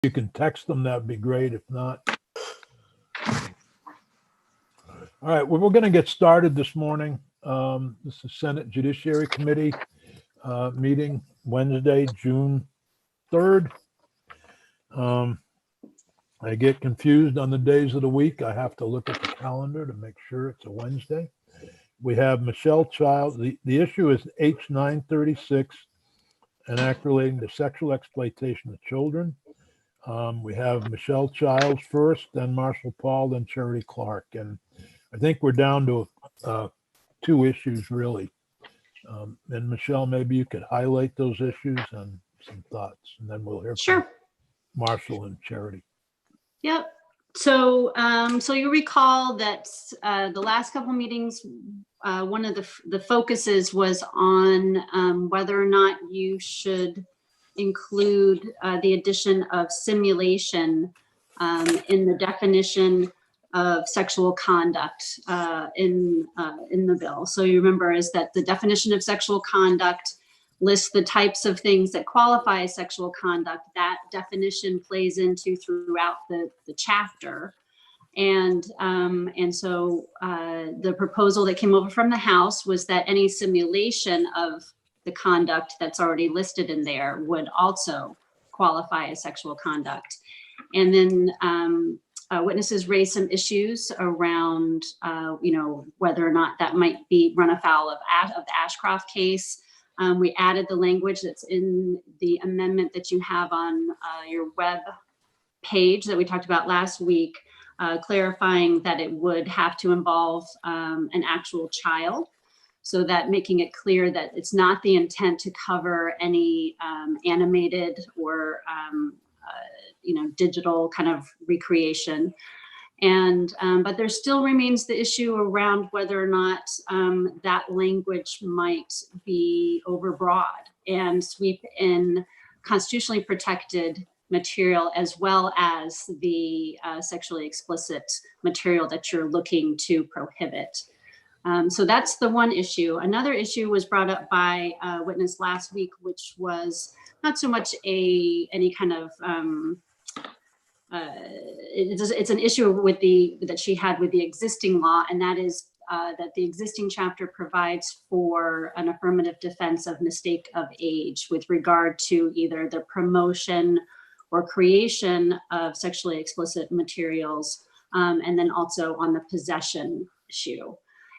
you can text them, that'd be great. If not. All right, well, we're going to get started this morning. This is Senate Judiciary Committee meeting Wednesday, June 3rd. I get confused on the days of the week. I have to look at the calendar to make sure it's a Wednesday. We have Michelle Child. The issue is H 936, an act relating to sexual exploitation of children. We have Michelle Childs first, then Marshall Paul, then Charity Clark. And I think we're down to two issues, really. And Michelle, maybe you could highlight those issues and some thoughts, and then we'll hear Sure. from Marshall and Charity. Yep. So, so you recall that the last couple meetings, one of the focuses was on whether or not you should include the addition of simulation in the definition of sexual conduct in the bill. So you remember is that the definition of sexual conduct lists the types of things that qualify as sexual conduct. That definition plays into throughout the chapter. And so the proposal that came over from the House was that any simulation of the conduct that's already listed in there would also qualify as sexual conduct. And then witnesses raised some issues around, whether or not that might be run afoul of the Ashcroft case. We added the language that's in the amendment that you have on your web page that we talked about last week, clarifying that it would have to involve an actual child, so that making it clear that it's not the intent to cover any animated or digital kind of recreation. And but there still remains the issue around whether or not that language might be overbroad and sweep in constitutionally protected material as well as the sexually explicit material that you're looking to prohibit. So that's the one issue. Another issue was brought up by a witness last week, which was not so much any kind of it's an issue with that she had with the existing law, and that is that the existing chapter provides for an affirmative defense of mistake of age with regard to either the promotion or creation of sexually explicit materials, and then also on the possession issue.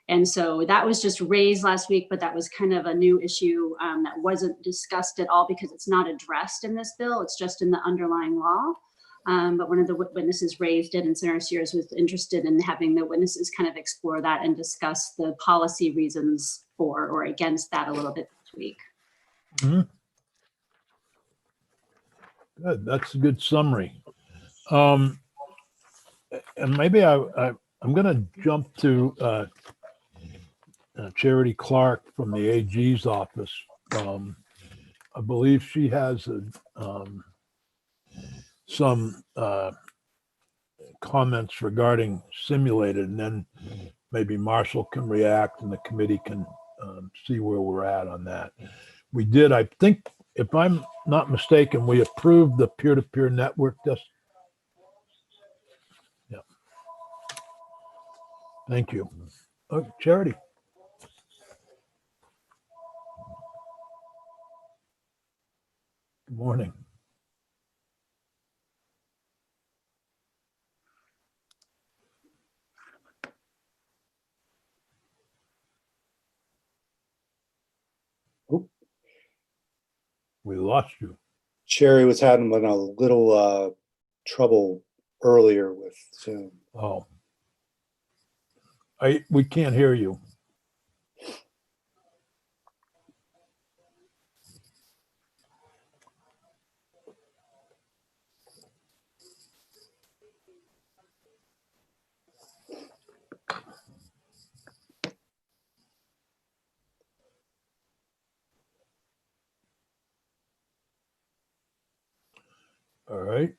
And so that was just raised last week, but that was kind of a new issue that wasn't discussed at all because it's not addressed in this bill. It's just in the underlying law. But one of the witnesses raised it, and Senator Sears was interested in having the witnesses kind of explore that and discuss the policy reasons for or against that a little bit this week. Mm-hmm. Good. That's a good summary. And maybe I'm going to jump to Charity Clark from the AG's office. I believe she has some comments regarding simulated, and then maybe Marshall can react and the committee can see where we're at on that. We did, I think, if I'm not mistaken, we approved the peer-to-peer network. Yeah. Thank you. Charity. Good morning. We lost you. Sherry was having a little trouble earlier with Zoom. Oh, we can't hear you. All right.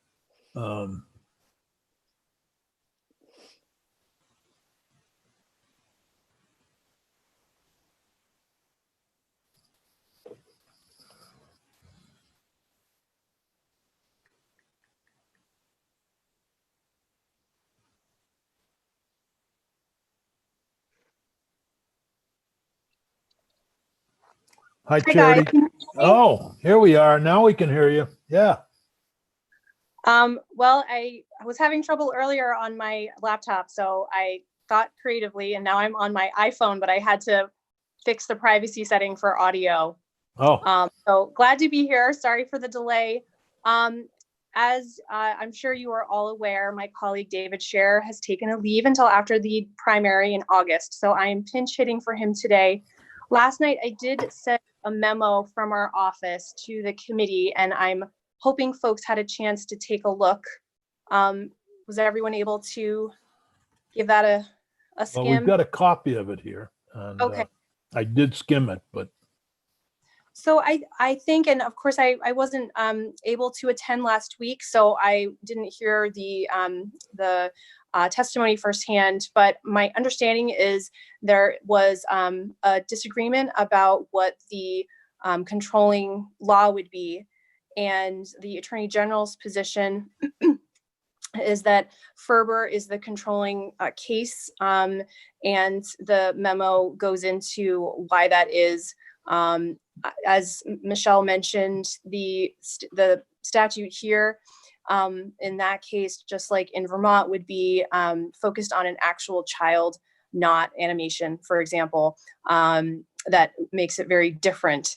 Hi, Hi, Charity. guys. Oh, here we are. Now we can hear you. Yeah. Well, I was having trouble earlier on my laptop, so I thought creatively, and now I'm on my iPhone, but I had to fix the privacy setting for audio. Oh, So glad to be here. Sorry for the delay. As I'm sure you are all aware, my colleague David Scher has taken a leave until after the primary in August, so I am pinch hitting for him today. Last night, I did send a memo from our office to the committee, and I'm hoping folks had a chance to take a look. Was everyone able to give that a well, we've skim? got a copy of it here. And Okay. I did skim it, but So I think, and of course, I wasn't able to attend last week, so I didn't hear the testimony firsthand. But my understanding is there was a disagreement about what the controlling law would be, and the Attorney General's position is that Ferber is the controlling case, and the memo goes into why that is. As Michelle mentioned, the statute here in that case, just like in Vermont, would be focused on an actual child, not animation, for example. That makes it very different.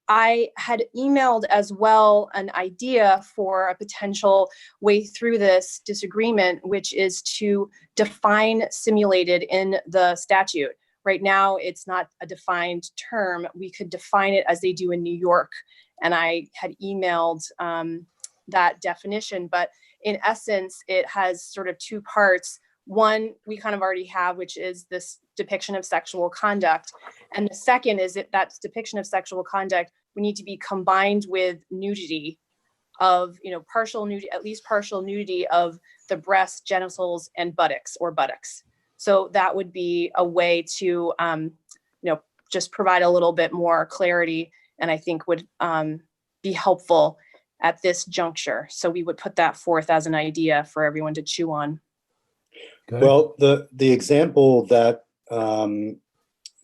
I had emailed as well an idea for a potential way through this disagreement, which is to define simulated in the statute. Right now, it's not a defined term. We could define it as they do in New York. And I had emailed that definition, but in essence, it has sort of two parts. One, we kind of already have, which is this depiction of sexual conduct. And the second is that depiction of sexual conduct would need to be combined with nudity of, partial nudity, at least partial nudity of the breasts, genitals, and buttocks or buttocks. So that would be a way to, just provide a little bit more clarity, and I think would be helpful at this juncture. So we would put that forth as an idea for everyone to chew on. okay. Well, the example that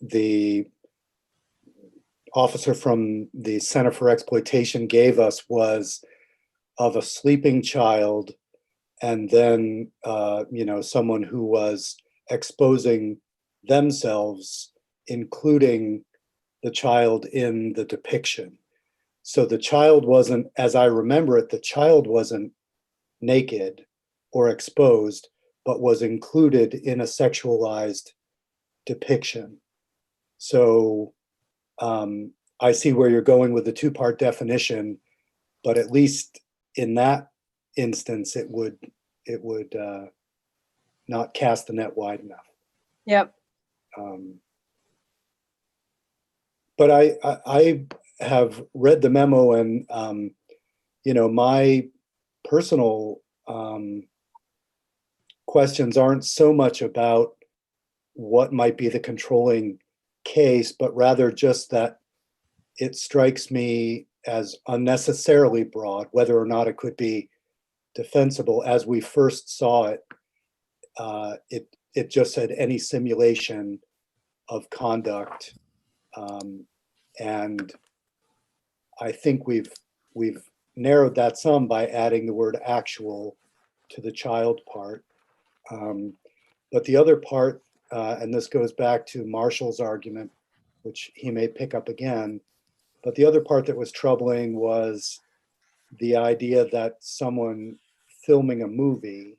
the officer from the Center for Exploitation gave us was of a sleeping child, and then someone who was exposing themselves, including the child in the depiction. So the child wasn't, as I remember it, the child wasn't naked or exposed, but was included in a sexualized depiction. So I see where you're going with the two-part definition, but at least in that instance, it would not cast the net wide enough. Yep. But I have read the memo, and my personal questions aren't so much about what might be the controlling case, but rather just that it strikes me as unnecessarily broad, whether or not it could be defensible. As we first saw it, it just said any simulation of conduct, and I think we've narrowed that some by adding the word actual to the child part. But the other part, and this goes back to Marshall's argument, which he may pick up again, but the other part that was troubling was the idea that someone filming a movie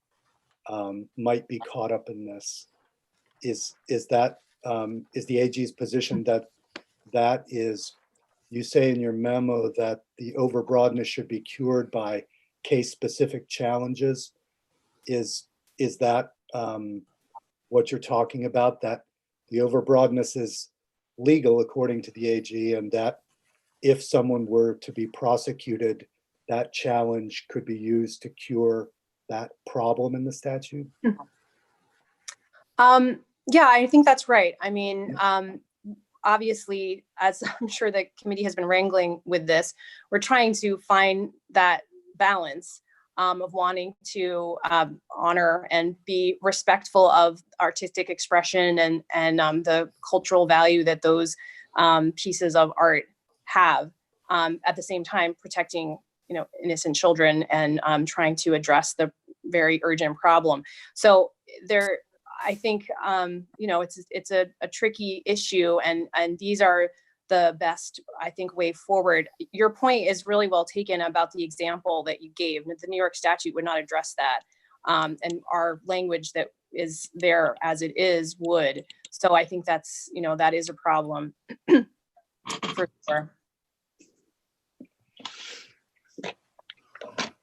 might be caught up in this. Is the AG's position that is, you say in your memo that the overbroadness should be cured by case-specific challenges. Is that what you're talking about, that the overbroadness is legal according to the AG, and that if someone were to be prosecuted, that challenge could be used to cure that problem in the statute? Yeah, I think that's right. I mean, obviously, as I'm sure the committee has been wrangling with this, we're trying to find that balance of wanting to honor and be respectful of artistic expression and the cultural value that those pieces of art have, at the same time protecting, innocent children and trying to address the very urgent problem. So I think, it's a tricky issue, and these are the best, I think, way forward. Your point is really well taken about the example that you gave. The New York statute would not address that. And our language that is there as it is would. So I think that's, that is a problem for sure.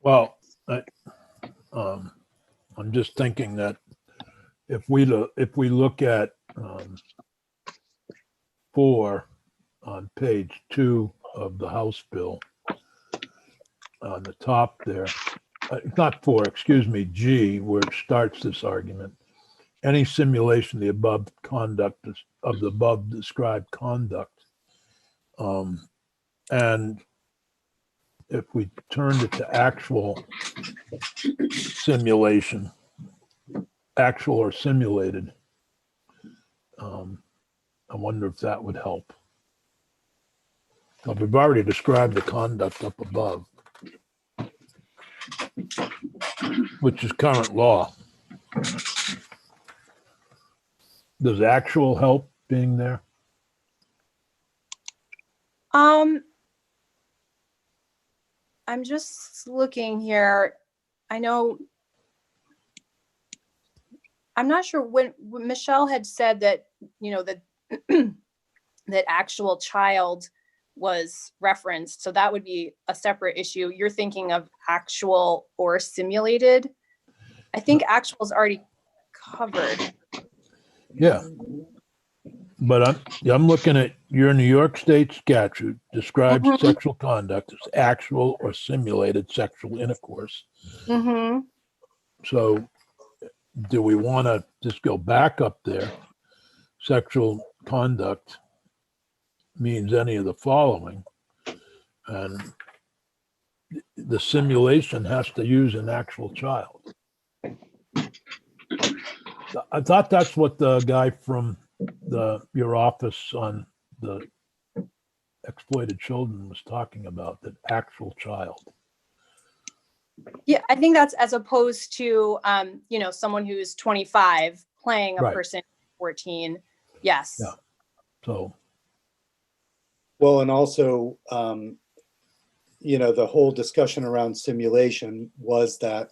Well, I'm just thinking that if we look at 4 on page 2 of the House bill, on the top there, not 4, excuse me, G, where it starts this argument, any simulation of the above conduct of the above described conduct. And if we turned it to actual simulation, actual or simulated, I wonder if that would help. Well, we've already described the conduct up above, which is current law. Does actual help being there? I'm just looking here. I know, I'm not sure when Michelle had said that, that that actual child was referenced. So that would be a separate issue. You're thinking of actual or simulated. I think actual is already covered. Yeah. But I'm looking at your New York State statute describes Mhm. sexual conduct as actual or simulated sexual intercourse. Mm-hmm. So do we want to just go back up there? Sexual conduct means any of the following. And the simulation has to use an actual child. I thought that's what the guy from your office on the exploited children was talking about, that actual child. Yeah, I think that's as opposed to, someone who's 25 playing a Right. person 14. Yes. Yeah. So, Well, and also, the whole discussion around simulation was that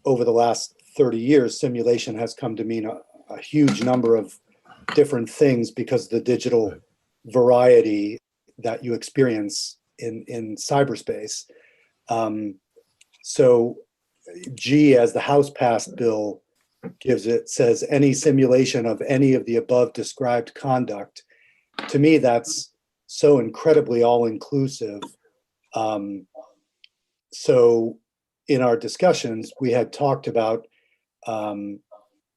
over the last 30 years, simulation has come to mean a huge number of different things because of the digital Right. variety that you experience in cyberspace. So G, as the House passed bill says any simulation of any of the above described conduct. To me, that's so incredibly all-inclusive. So in our discussions, we had talked about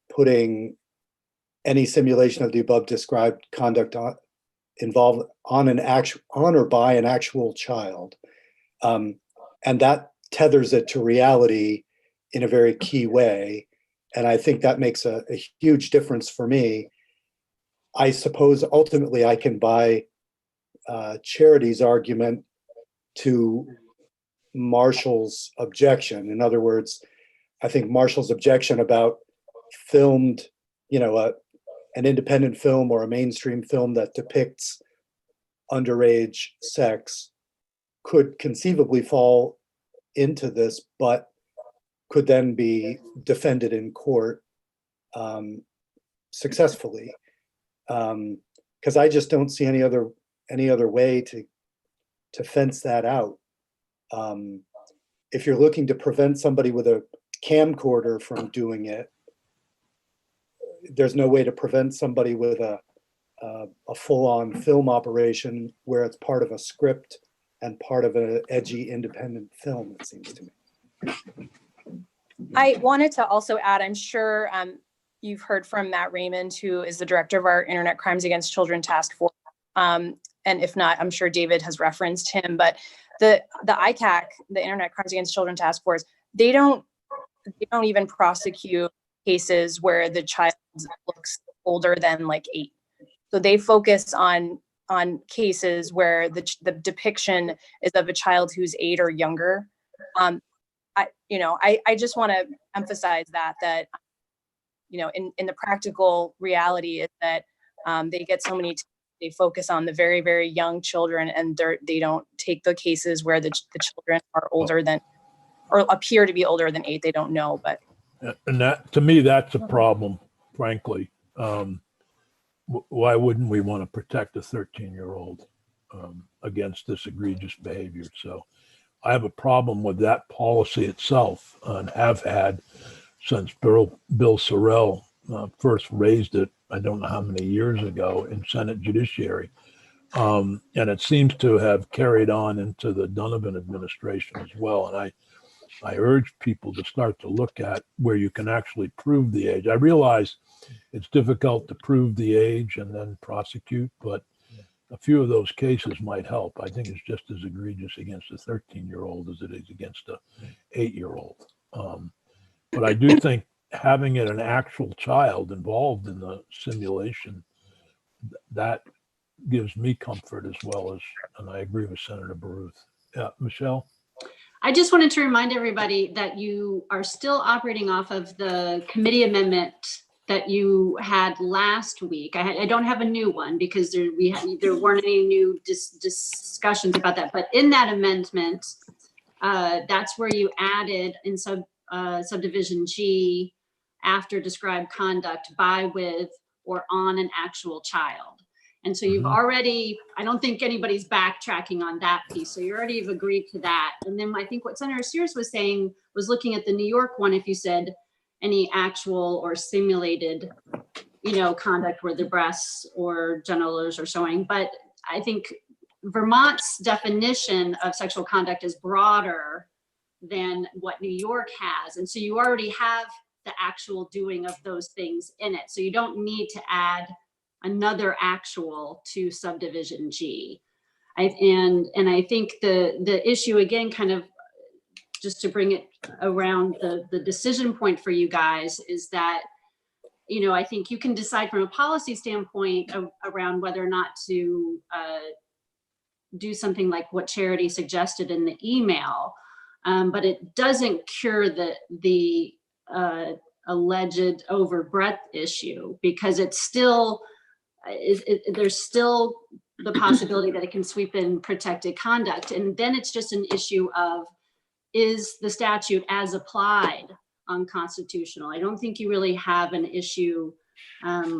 putting any simulation of the above described conduct involved on or by an actual child. And that tethers it to reality in a very key way. And I think that makes a huge difference for me. I suppose ultimately I can buy Charity's argument to Marshall's objection. In other words, I think Marshall's objection about filmed, an independent film or a mainstream film that depicts underage sex could conceivably fall into this, but could then be defended in court successfully. Because I just don't see any other way to fence that out. If you're looking to prevent somebody with a camcorder from doing it, there's no way to prevent somebody with a full-on film operation where it's part of a script and part of an edgy independent film, it seems to me. I wanted to also add, I'm sure you've heard from Matt Raymond, who is the director of our Internet Crimes Against Children Task Force. And if not, I'm sure David has referenced him, but the ICAC, the Internet Crimes Against Children Task Force, they don't even prosecute cases where the child looks older than like 8. So they focus on cases where the depiction is of a child who's 8 or younger. I just want to emphasize that in the practical reality is that they get so many. They focus on the very, very young children, and they don't take the cases where the children are older than, or appear to be older than 8. They don't know, but. And that, to me, that's a problem, frankly. Why wouldn't we want to protect a 13-year-old against this egregious behavior? So I have a problem with that policy itself, and have had since Bill Sorrell first raised it, I don't know how many years ago, in Senate Judiciary. And it seems to have carried on into the Donovan administration as well. And I urge people to start to look at where you can actually prove the age. I realize it's difficult to prove the age and then prosecute, but a few of those cases might help. I think it's just as egregious against a 13-year-old as it is against a 8-year-old. But I do think having it an actual child involved in the simulation, that gives me comfort as well as, and I agree with Senator Baruth. Yeah, Michelle? I just wanted to remind everybody that you are still operating off of the committee amendment that you had last week. I don't have a new one because there weren't any new discussions about that. But in that amendment, that's where you added in subdivision G, after described conduct by, with, or on an actual child. And so you've already, I don't think anybody's backtracking on that piece. So you already have agreed to that. And then I think what Senator Sears was saying was looking at the New York one, if you said any actual or simulated, conduct where the breasts or genitals are showing. But I think Vermont's definition of sexual conduct is broader than what New York has. And so you already have the actual doing of those things in it. So you don't need to add another actual to subdivision G. And I think the issue, again, kind of just to bring it around the decision point for you guys, is that, I think you can decide from a policy standpoint around whether or not to do something like what Charity suggested in the email, but it doesn't cure the alleged overbreadth issue, because it's still, there's still the possibility that it can sweep in protected conduct. And then it's just an issue of, is the statute as applied unconstitutional? I don't think you really have an issue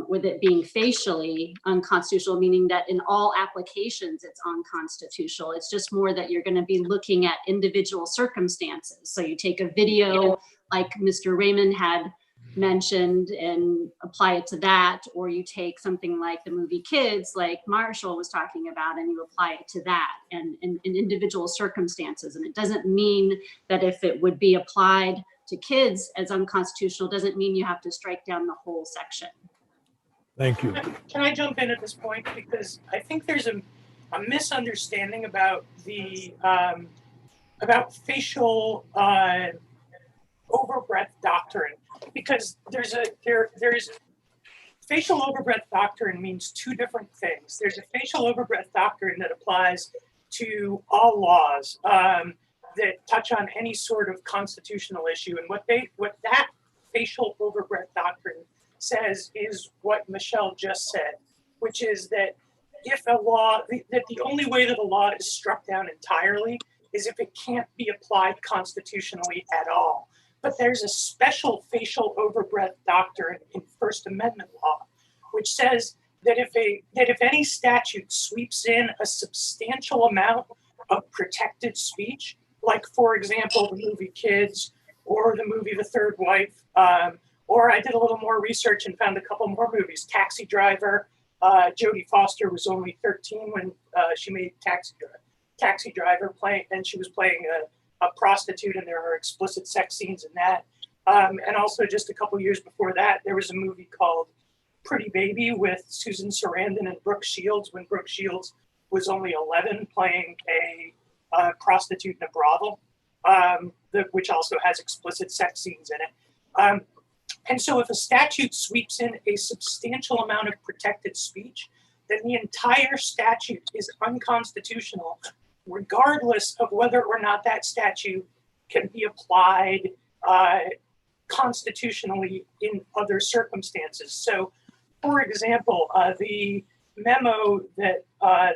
with it being facially unconstitutional, meaning that in all applications it's unconstitutional. It's just more that you're going to be looking at individual circumstances. So you take a video like Mr. Raymond had mentioned and apply it to that, or you take something like the movie Kids, like Marshall was talking about, and you apply it to that and in individual circumstances. And it doesn't mean that if it would be applied to kids as unconstitutional, doesn't mean you have to strike down the whole section. Thank you. Can I jump in at this point? Because I think there's a misunderstanding about the about facial overbreadth doctrine, because there's facial overbreadth doctrine means two different things. There's a facial overbreadth doctrine that applies to all laws that touch on any sort of constitutional issue, and what that facial overbreadth doctrine says is what Michelle just said, which is that if a law, that the only way that a law is struck down entirely is if it can't be applied constitutionally at all. But there's a special facial overbreadth doctrine in First Amendment law, which says that if any statute sweeps in a substantial amount of protected speech, like, for example, the movie Kids or the movie The Third Wife, or I did a little more research and found a couple more movies. Taxi Driver. Jodie Foster was only 13 when she made Taxi Driver, and she was playing a prostitute, and there are explicit sex scenes in that. And also, just a couple years before that, there was a movie called Pretty Baby with Susan Sarandon and Brooke Shields, when Brooke Shields was only 11, playing a prostitute in a brothel, which also has explicit sex scenes in it. And so if a statute sweeps in a substantial amount of protected speech, then the entire statute is unconstitutional, regardless of whether or not that statute can be applied constitutionally in other circumstances. So, for example, the memo that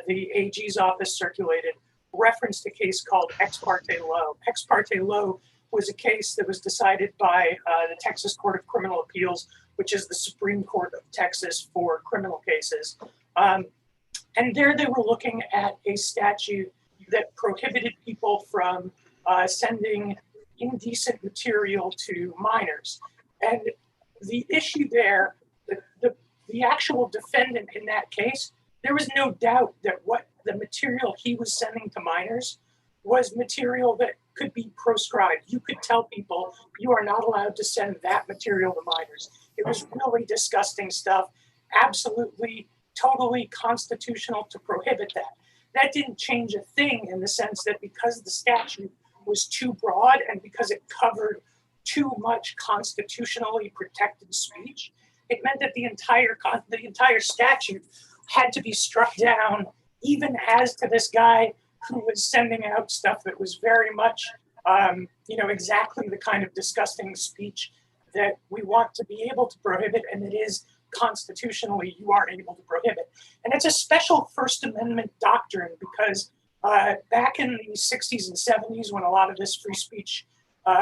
the AG's office circulated referenced a case called Ex parte Low. Ex parte Low was a case that was decided by the Texas Court of Criminal Appeals, which is the Supreme Court of Texas for criminal cases. And there they were looking at a statute that prohibited people from sending indecent material to minors. And the issue there, the actual defendant in that case, there was no doubt that what the material he was sending to minors was material that could be proscribed. You could tell people you are not allowed to send that material to minors. It was really disgusting stuff, absolutely, totally constitutional to prohibit that. That didn't change a thing in the sense that because the statute was too broad and because it covered too much constitutionally protected speech, it meant that the entire statute had to be struck down, even as to this guy who was sending out stuff that was very much, exactly the kind of disgusting speech that we want to be able to prohibit, and it is constitutionally you are able to prohibit. And it's a special First Amendment doctrine because back in the 60s and 70s, when a lot of this free speech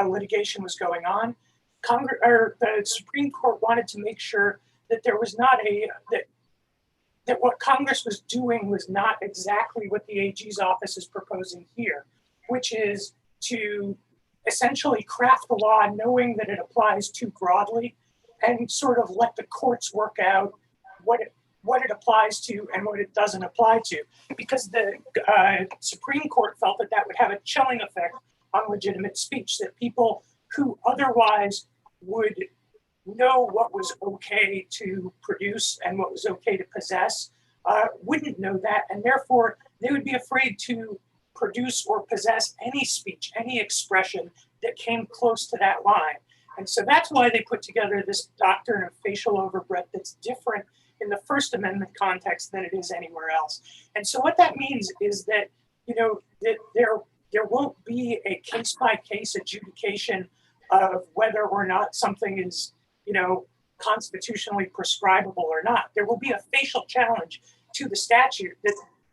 litigation was going on, the Supreme Court wanted to make sure that there was not that what Congress was doing was not exactly what the AG's office is proposing here, which is to essentially craft the law knowing that it applies too broadly and sort of let the courts work out what it applies to and what it doesn't apply to. Because the Supreme Court felt that that would have a chilling effect on legitimate speech, that people who otherwise would know what was okay to produce and what was okay to possess wouldn't know that, and therefore they would be afraid to produce or possess any speech, any expression that came close to that line. And so that's why they put together this doctrine of facial overbreadth that's different in the First Amendment context than it is anywhere else. And so what that means is that, that there won't be a case-by-case adjudication of whether or not something is, constitutionally prescribable or not. There will be a facial challenge to the statute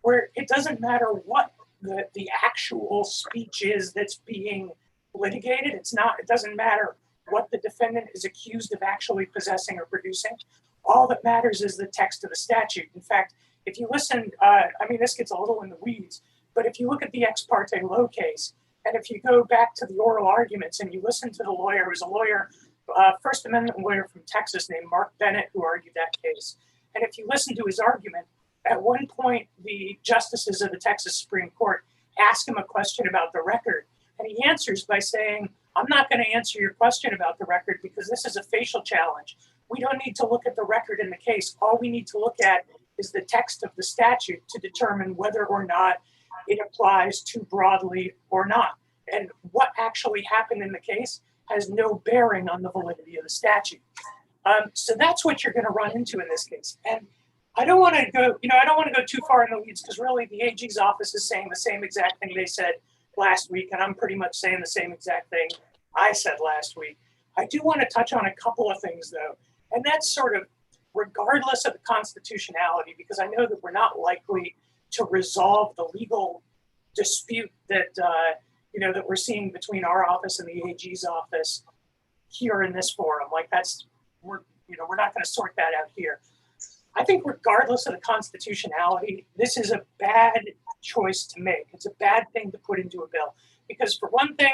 where it doesn't matter what the actual speech is that's being litigated. It doesn't matter what the defendant is accused of actually possessing or producing. All that matters is the text of the statute. In fact, if you listen, this gets a little in the weeds, but if you look at the Ex parte Low case, and if you go back to the oral arguments and you listen to the lawyer, who was a lawyer, First Amendment lawyer from Texas named Mark Bennett, who argued that case. And if you listen to his argument, at one point, the justices of the Texas Supreme Court ask him a question about the record. And he answers by saying, I'm not going to answer your question about the record because this is a facial challenge. We don't need to look at the record in the case. All we need to look at is the text of the statute to determine whether or not it applies too broadly or not. And what actually happened in the case has no bearing on the validity of the statute. So that's what you're going to run into in this case. And I don't want to go too far in the weeds because really the AG's office is saying the same exact thing they said last week, and I'm pretty much saying the same exact thing I said last week. I do want to touch on a couple of things though, and that's sort of regardless of the constitutionality, because I know that we're not likely to resolve the legal dispute that that we're seeing between our office and the AG's office here in this forum. We're not going to sort that out here. I think regardless of the constitutionality, this is a bad choice to make. It's a bad thing to put into a bill because for one thing,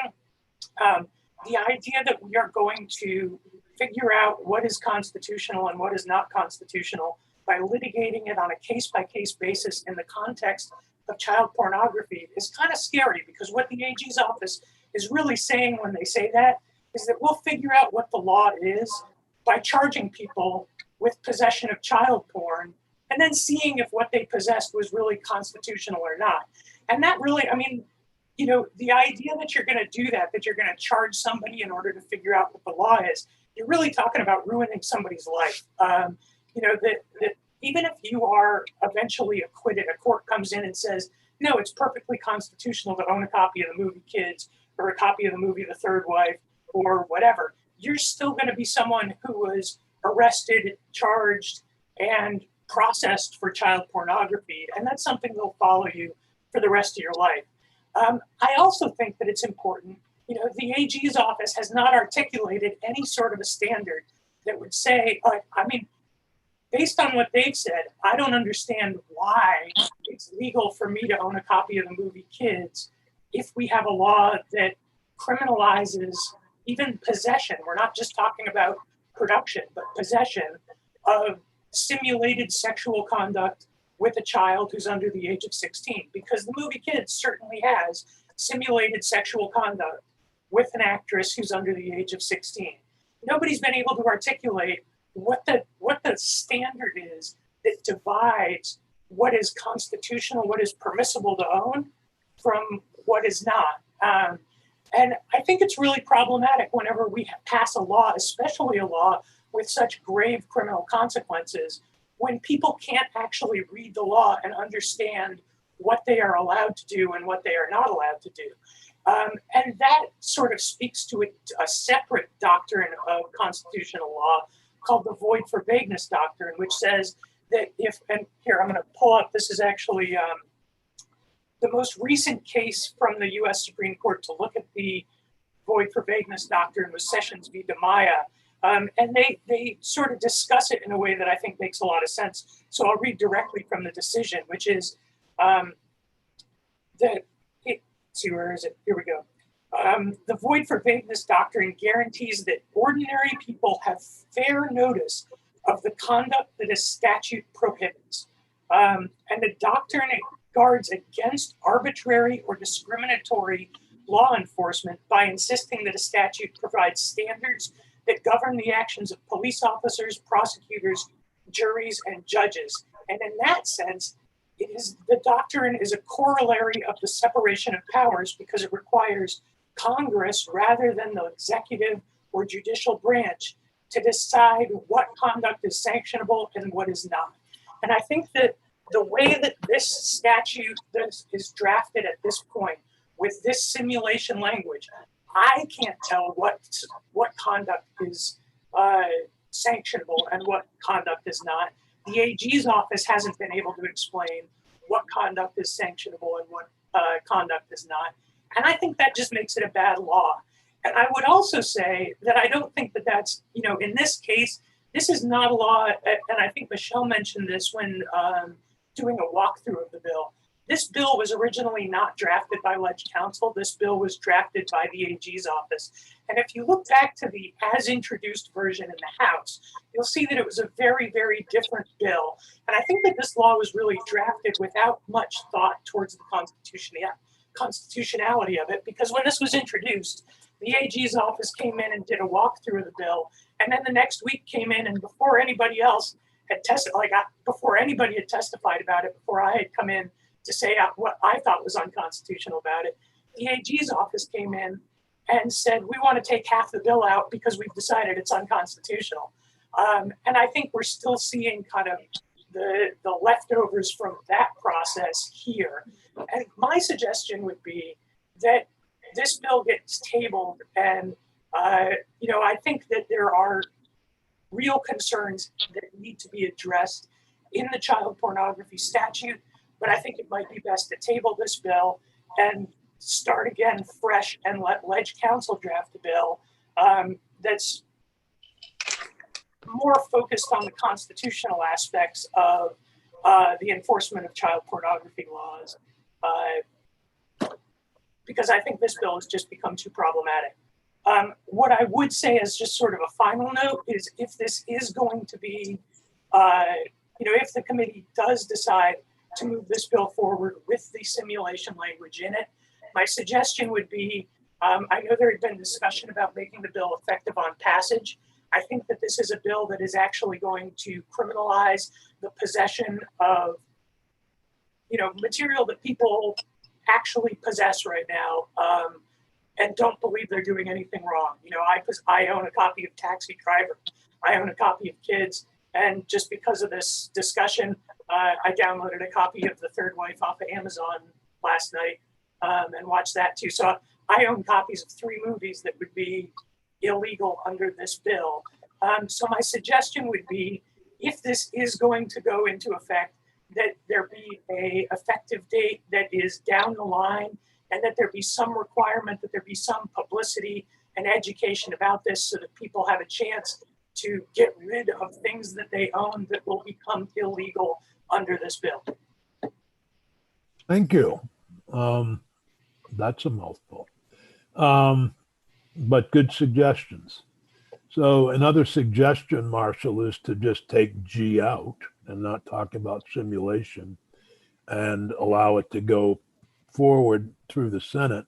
the idea that we are going to figure out what is constitutional and what is not constitutional by litigating it on a case-by-case basis in the context of child pornography is kind of scary because what the AG's office is really saying when they say that is that we'll figure out what the law is by charging people with possession of child porn and then seeing if what they possessed was really constitutional or not. And that really, the idea that you're going to do that you're going to charge somebody in order to figure out what the law is, you're really talking about ruining somebody's life. even if you are eventually acquitted, a court comes in and says, no, it's perfectly constitutional to own a copy of the movie Kids or a copy of the movie The Third Wife or whatever, you're still going to be someone who was arrested, charged, and processed for child pornography. And that's something that'll follow you for the rest of your life. I also think that it's important, the AG's office has not articulated any sort of a standard that would say, based on what they've said, I don't understand why it's legal for me to own a copy of the movie Kids if we have a law that criminalizes even possession. We're not just talking about production, but possession of simulated sexual conduct with a child who's under the age of 16, because the movie Kids certainly has simulated sexual conduct with an actress who's under the age of 16. Nobody's been able to articulate what the standard is that divides what is constitutional, what is permissible to own from what is not. And I think it's really problematic whenever we pass a law, especially a law with such grave criminal consequences, when people can't actually read the law and understand what they are allowed to do and what they are not allowed to do. And that sort of speaks to a separate doctrine of constitutional law called the void for vagueness doctrine, which says that and here I'm going to pull up, this is actually the most recent case from the US Supreme Court to look at the void for vagueness doctrine was Sessions v. DiMaia. And they sort of discuss it in a way that I think makes a lot of sense. So I'll read directly from the decision, which is where is it? Here we go. The void for vagueness doctrine guarantees that ordinary people have fair notice of the conduct that a statute prohibits. And the doctrine guards against arbitrary or discriminatory law enforcement by insisting that a statute provides standards that govern the actions of police officers, prosecutors, juries, and judges. And in that sense, the doctrine is a corollary of the separation of powers because it requires Congress rather than the executive or judicial branch to decide what conduct is sanctionable and what is not. And I think that the way that this statute is drafted at this point with this simulation language, I can't tell what conduct is sanctionable and what conduct is not. The AG's office hasn't been able to explain what conduct is sanctionable and what conduct is not. And I think that just makes it a bad law. And I would also say that I don't think that that's, in this case, this is not a law, and I think Michelle mentioned this when doing a walkthrough of the bill. This bill was originally not drafted by Ledge Counsel. This bill was drafted by the AG's office. And if you look back to the as introduced version in the House, you'll see that it was a very, very different bill. And I think that this law was really drafted without much thought towards the constitutionality of it, because when this was introduced, the AG's office came in and did a walkthrough of the bill. And then the next week came in, and before anybody else had testified, before anybody had testified about it, before I had come in to say what I thought was unconstitutional about it, the AG's office came in and said, we want to take half the bill out because we've decided it's unconstitutional. And I think we're still seeing kind of the leftovers from that process here. And my suggestion would be that this bill gets tabled, and I think that there are real concerns that need to be addressed in the child pornography statute, but I think it might be best to table this bill and start again fresh and let Ledge Counsel draft a bill that's more focused on the constitutional aspects of the enforcement of child pornography laws, because I think this bill has just become too problematic. What I would say as just sort of a final note is if this is going to be, if the committee does decide to move this bill forward with the simulation language in it, my suggestion would be, I know there had been discussion about making the bill effective on passage. I think that this is a bill that is actually going to criminalize the possession of, material that people actually possess right now and don't believe they're doing anything wrong. I own a copy of Taxi Driver. I own a copy of Kids. And just because of this discussion, I downloaded a copy of The Third Wife off of Amazon last night and watched that too. So I own copies of 3 movies that would be illegal under this bill. So my suggestion would be, if this is going to go into effect, that there be a effective date that is down the line, and that there be some requirement, that there be some publicity and education about this, so that people have a chance to get rid of things that they own that will become illegal under this bill. Thank you. That's a mouthful. But good suggestions. So another suggestion, Marshall, is to just take G out and not talk about simulation and allow it to go forward through the Senate,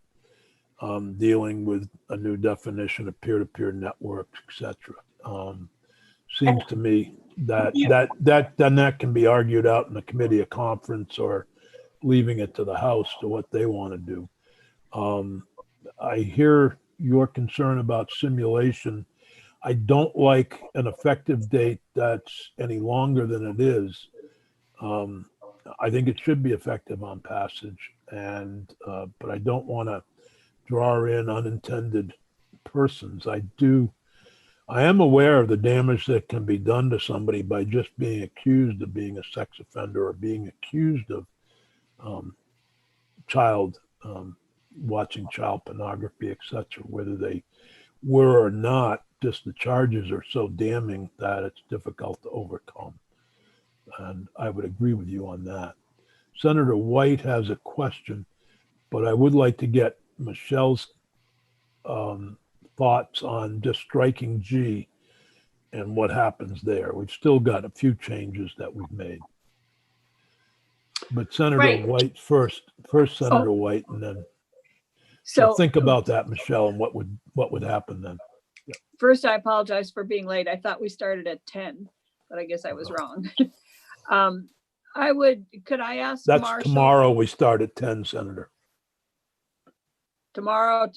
dealing with a new definition of peer-to-peer networks, etc. Seems to me that then that can be argued out in a committee of conference, or leaving it to the House to what they want to do. I hear your concern about simulation. I don't like an effective date that's any longer than it is. I think it should be effective on passage, but I don't want to draw in unintended persons. I am aware of the damage that can be done to somebody by just being accused of being a sex offender, or being accused of watching child pornography, etc. Whether they were or not, just the charges are so damning that it's difficult to overcome. And I would agree with you on that. Senator White has a question, but I would like to get Michelle's thoughts on just striking G and what happens there. We've still got a few changes that we've made. But Senator Right. White first Senator White, and then So think about that, Michelle, and what would happen then. first, I apologize for being late. I thought we started at 10, but I guess I was wrong. Could I ask That's Marshall? tomorrow. We start at 10, Senator. Tomorrow,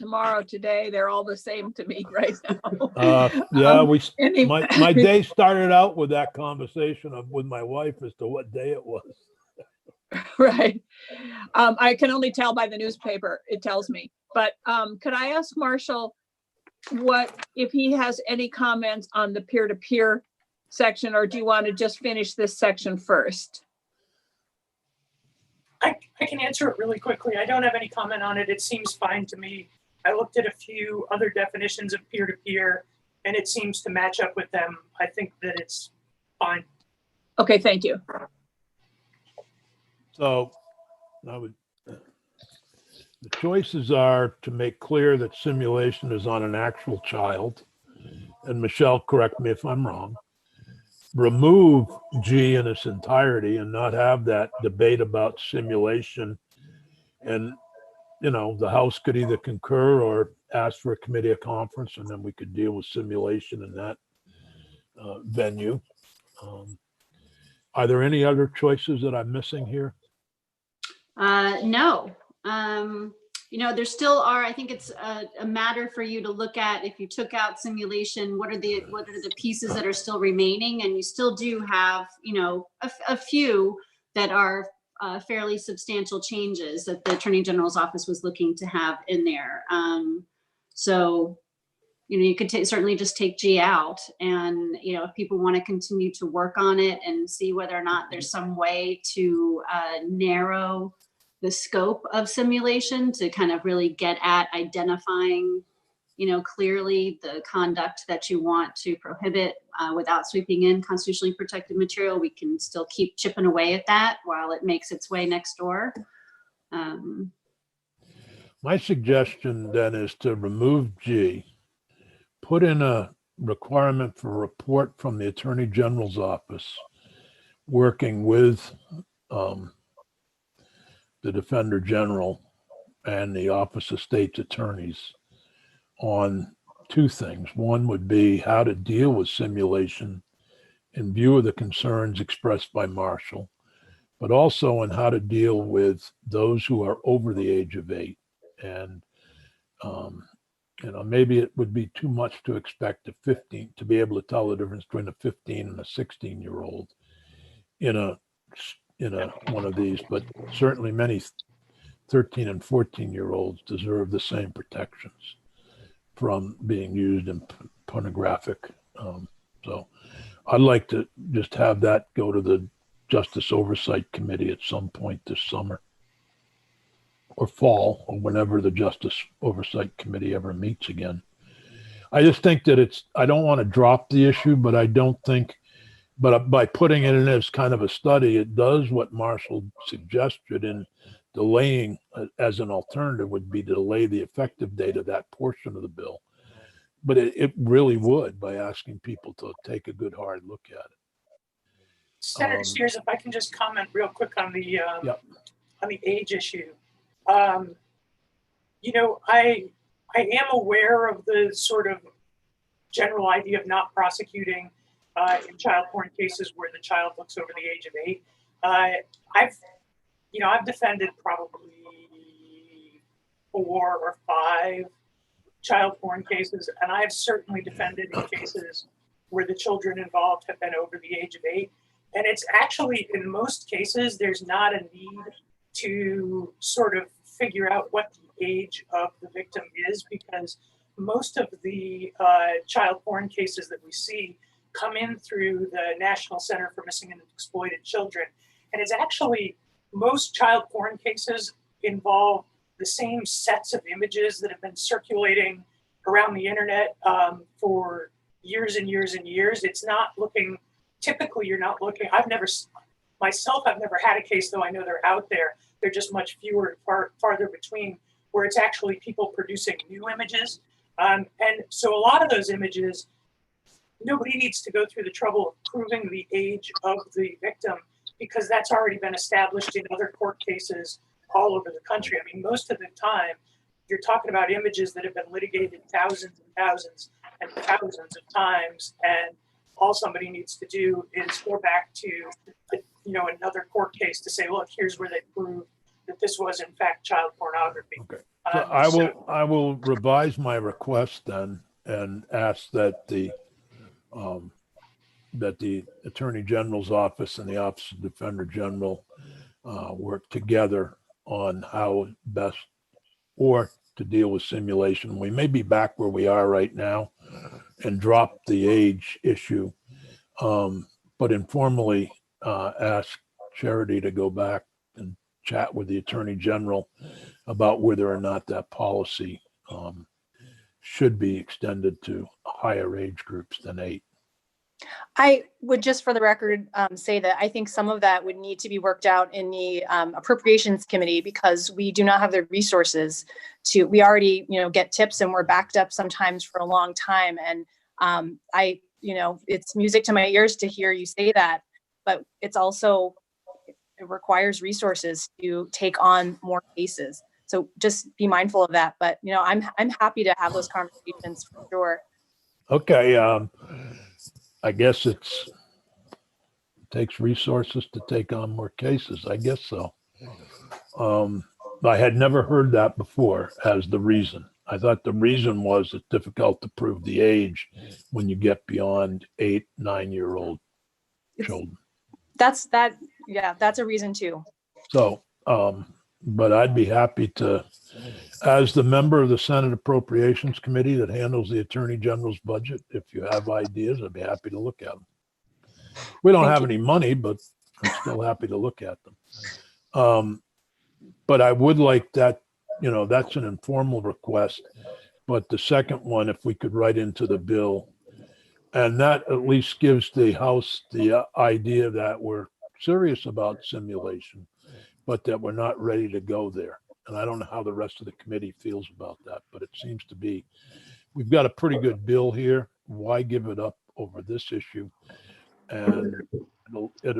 today, they're all the same to me right now. Yeah, Anyway. my day started out with that conversation with my wife as to what day it was. Right. I can only tell by the newspaper, it tells me. But could I ask Marshall if he has any comments on the peer-to-peer section, or do you want to just finish this section first? I can answer it really quickly. I don't have any comment on it. It seems fine to me. I looked at a few other definitions of peer-to-peer, and it seems to match up with them. I think that it's fine. Okay, thank you. So the choices are to make clear that simulation is on an actual child. And Michelle, correct me if I'm wrong. Remove G in its entirety and not have that debate about simulation. And, the House could either concur or ask for a committee of conference, and then we could deal with simulation in that venue. Are there any other choices that I'm missing here? No. There still are, I think it's a matter for you to look at. If you took out simulation, what are the pieces that are still remaining? And you still do have, a few that are fairly substantial changes that the Attorney General's office was looking to have in there. So, you could certainly just take G out, and, if people want to continue to work on it and see whether or not there's some way to narrow the scope of simulation to kind of really get at identifying, clearly the conduct that you want to prohibit without sweeping in constitutionally protected material. We can still keep chipping away at that while it makes its way next door. My suggestion then is to remove G, put in a requirement for a report from the Attorney General's office, working with the Defender General and the Office of State's Attorneys on two things. One would be how to deal with simulation in view of the concerns expressed by Marshall, but also on how to deal with those who are over the age of 8. And You know, maybe it would be too much to expect a 15 to be able to tell the difference between a 15 and a 16-year-old in a one of these, but certainly many 13 and 14-year-olds deserve the same protections from being used in pornographic. So I'd like to just have that go to the Justice Oversight Committee at some point this summer or fall, or whenever the Justice Oversight Committee ever meets again. I just think that I don't want to drop the issue, but I don't think, but by putting it in as kind of a study, it does what Marshall suggested in delaying as an alternative would be to delay the effective date of that portion of the bill. But it really would by asking people to take a good hard look at it. Senator Sears, if I can just comment real quick on the Yep. on the age issue. You know, I am aware of the sort of general idea of not prosecuting in child porn cases where the child looks over the age of 8. I've defended probably 4 or 5 child porn cases, and I've certainly defended in cases where the children involved have been over the age of 8. And it's actually, in most cases, there's not a need to sort of figure out what the age of the victim is, because most of the child porn cases that we see come in through the National Center for Missing and Exploited Children. And it's actually, most child porn cases involve the same sets of images that have been circulating around the internet for years and years and years. It's not looking, typically you're not looking, I've never had a case, though I know they're out there. They're just much fewer and farther between, where it's actually people producing new images. And so a lot of those images, nobody needs to go through the trouble of proving the age of the victim, because that's already been established in other court cases all over the country. I mean, most of the time, you're talking about images that have been litigated thousands and thousands and thousands of times, and all somebody needs to do is go back to another court case to say, look, here's where they prove that this was in fact child pornography. Okay. So I will revise my request then and ask that the Attorney General's office and the Office of Defender General work together on how best or to deal with simulation. We may be back where we are right now and drop the age issue, but informally ask Charity to go back and chat with the Attorney General about whether or not that policy should be extended to higher age groups than 8. I would just for the record say that I think some of that would need to be worked out in the appropriations committee, because we do not have the resources we already, get tips and we're backed up sometimes for a long time. And it's music to my ears to hear you say that, but it's also, it requires resources to take on more cases. So just be mindful of that. But, I'm happy to have those conversations for sure. Okay. I guess it takes resources to take on more cases. I guess so. I had never heard that before as the reason. I thought the reason was it's difficult to prove the age when you get beyond 8, 9-year-old children. That's a reason too. So, but I'd be happy to, as the member of the Senate Appropriations Committee that handles the Attorney General's budget, if you have ideas, I'd be happy to look at them. We don't have any money, but I'm still happy to look at them. But I would like that, that's an informal request. But the second one, if we could write into the bill, and that at least gives the House the idea that we're serious about simulation, but that we're not ready to go there. And I don't know how the rest of the committee feels about that, but it seems to be, we've got a pretty good bill here. Why give it up over this issue? And I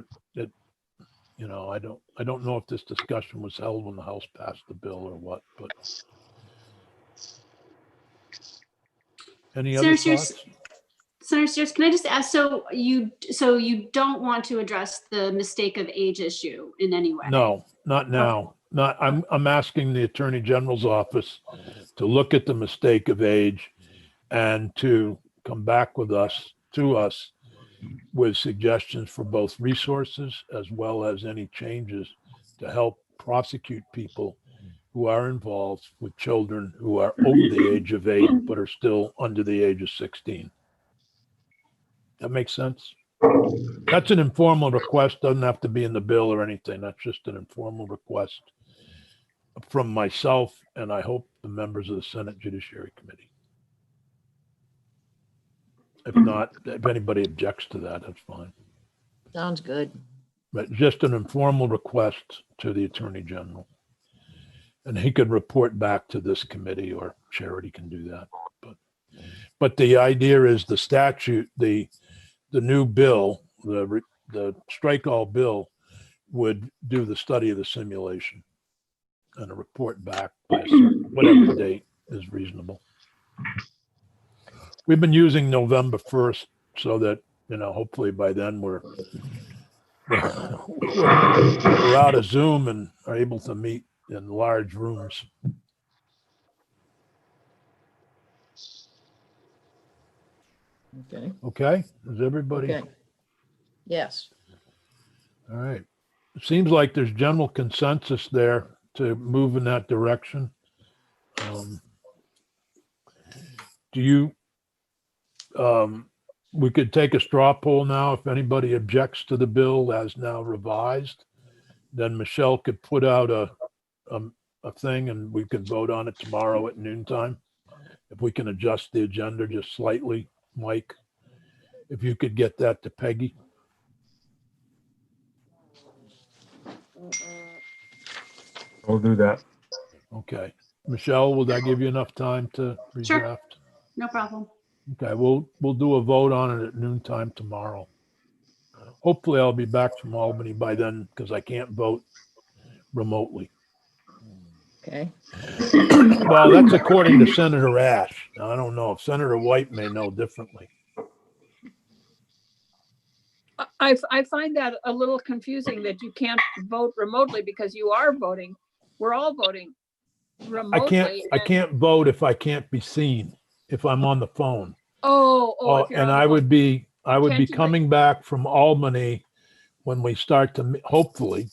don't know if this discussion was held when the House passed the bill or what, but any other thoughts? Senator Sears, can I just ask, so you don't want to address the mistake of age issue in any way? No, not now. not, I'm asking the Attorney General's office to look at the mistake of age and to come back to us with suggestions for both resources as well as any changes to help prosecute people who are involved with children who are over the age of 8 but are still under the age of 16. That makes sense? That's an informal request, doesn't have to be in the bill or anything. That's just an informal request from myself and I hope the members of the Senate Judiciary Committee. If not, if anybody objects to that, that's fine. Sounds good. But just an informal request to the Attorney General. And he could report back to this committee, or Charity can do that. But the idea is the statute, the new bill, the strike all bill would do the study of the simulation and a report back by whatever date is reasonable. We've been using November 1st so that, hopefully by then we're out of Zoom and are able to meet in large rooms. Okay. Okay, is everybody? Okay. Yes. All right. It seems like there's general consensus there to move in that direction. We could take a straw poll now. If anybody objects to the bill as now revised, then Michelle could put out a thing and we could vote on it tomorrow at noontime. If we can adjust the agenda just slightly, Mike, if you could get that to Peggy. We'll do that. Okay. Michelle, will that give you enough time to Sure. redraft? No problem. Okay, we'll do a vote on it at noontime tomorrow. Hopefully I'll be back from Albany by then because I can't vote remotely. Okay. Well, that's according to Senator Ash. Now, I don't know if Senator White may know differently. I find that a little confusing that you can't vote remotely because you are voting. We're all voting remotely. I can't vote if I can't be seen, if I'm on the phone. If you're And on I the would be Can't do that. coming back from Albany when we start to, hopefully,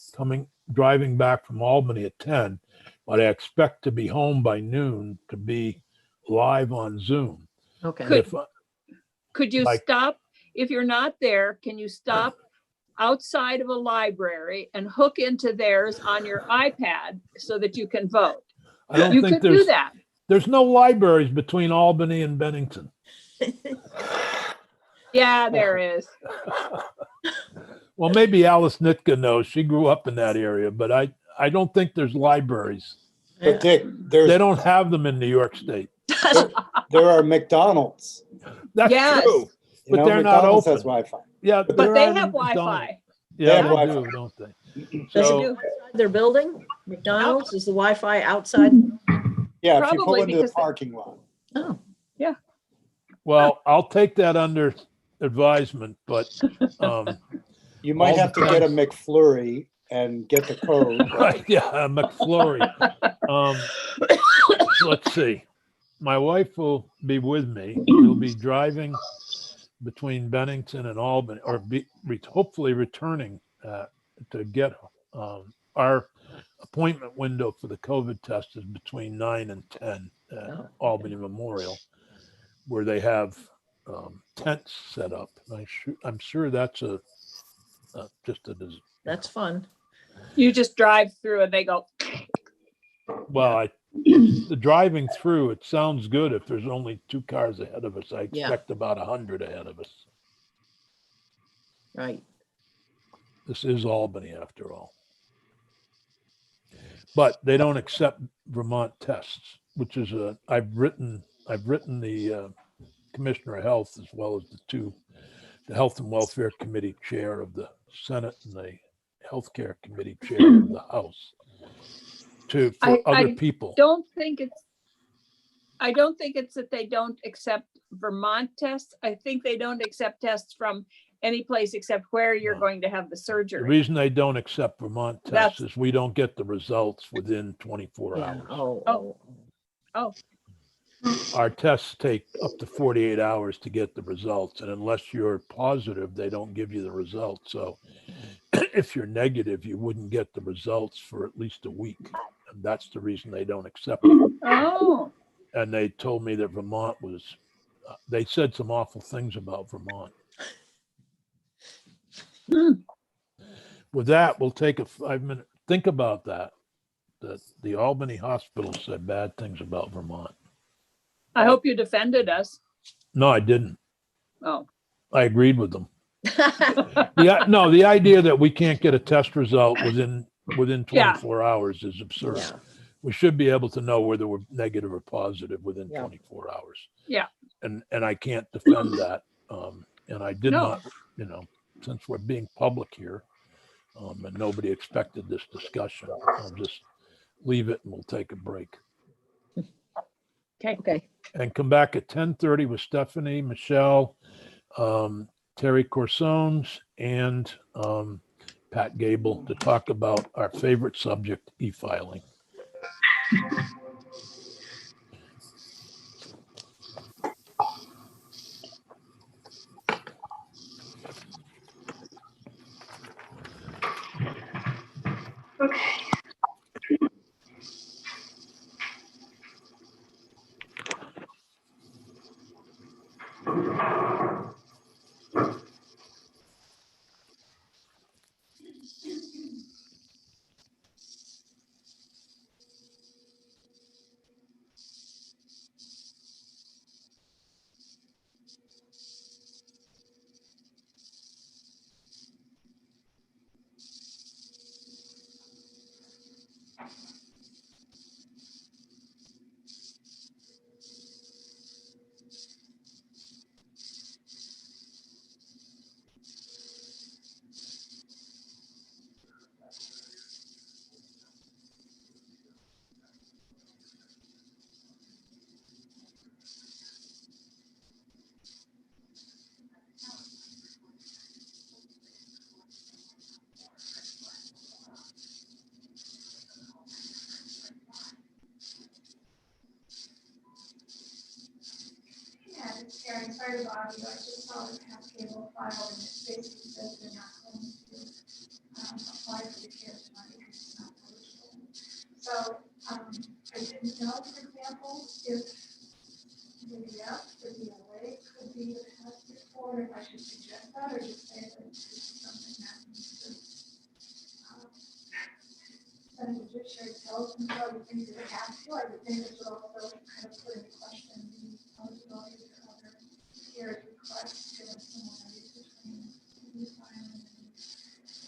driving back from Albany at 10, but I expect to be home by noon to be live on Zoom. Okay. Could- If I- Could you Like- stop, if you're not there, can you stop outside of a library and hook into theirs on your iPad so that you can vote? I don't You think could do there's, that. there's no libraries between Albany and Bennington. Yeah, there is. Well, maybe Alice Nitka knows. She grew up in that area, but I don't think there's libraries. But Dick, They don't have them in New York State. there are McDonald's. That's Yes. true. You But know, they're not McDonald's has open. Wi-Fi. Yeah, But there they are have McDonald's. Wi-Fi. Yeah, have they Wi-Fi. do, don't they? Does So- it do their building? McDonald's, is the Wi-Fi outside? Yeah, if you pull Probably into the because parking lot. Oh, Well, I'll take that under advisement, but You might All have to get a depends. McFlurry and get the code. right, yeah, a McFlurry. Let's see. My wife will be with me. We'll be driving between Bennington and Albany, or hopefully returning to get our appointment window for the COVID test is between 9 and 10 at Oh, Albany Memorial, where they have tents set up. I'm sure that's that's fun. You just drive through and they go, well, the driving through, it sounds good if there's only 2 cars ahead of us. I Yeah. expect about 100 ahead of us. Right. This is Albany after all. But they don't accept Vermont tests, which is I've written the Commissioner of Health as well as the Health and Welfare Committee Chair of the Senate and the Healthcare Committee Chair of the House for I other people. I don't think it's that they don't accept Vermont tests. I think they don't accept tests from any place except where you're No. going to have the The surgery. reason they don't accept Vermont tests That's- is we don't get the results within 24 Yeah. hours. Oh. Oh, Our tests take up to 48 hours to get the results, and unless you're positive, they don't give you the results. So if you're negative, you wouldn't get the results for at least a week. And that's the reason they don't accept them. oh, And they told me that Vermont was, they said some awful things about Vermont. Hmm. With that, we'll take a 5-minute, think about that. That the Albany hospital said bad things about Vermont. I hope you defended us. No, I didn't. Oh, I agreed with them. No, the idea that we can't get a test result within Yeah. 24 hours is absurd. Yeah. We should be able to know whether we're negative or positive within Yeah. 24 hours. Yeah. And I can't defend that. And I did No. not, since we're being public here, and nobody expected this discussion, I'll just leave it and we'll take a break. Okay. And come back at 10:30 with Stephanie, Michelle, Terry Corsones, and Pat Gable to talk about our favorite subject, e-filing. Yeah, it's Karen, sorry to bother you, I just saw the Pat Cable file and it basically says they're not going to apply for the CARES money because it's not eligible. So, I didn't know, for example, if the F, the DLA could be the path forward, if I should suggest that or just say that it's something that needs to, that the judiciary tells them, so I would think that it has to, I would think it should also kind of put into question the eligibility for other CARES requests, given similarities between the filing and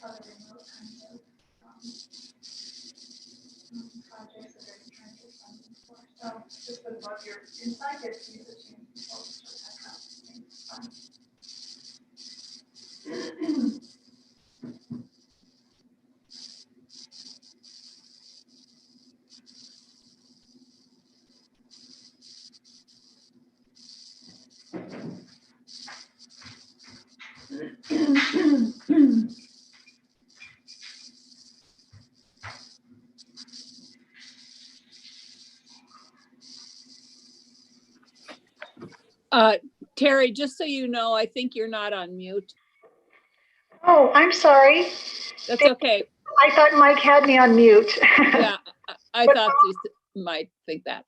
other remote kinds of projects that they're trying to get funding for. So just would love your insight if you could change the focus to that kind of thing. Terry, just so you know, I think you're not on mute. Oh, I'm sorry. That's okay. I thought Mike had me on mute. Yeah, I thought you might think that.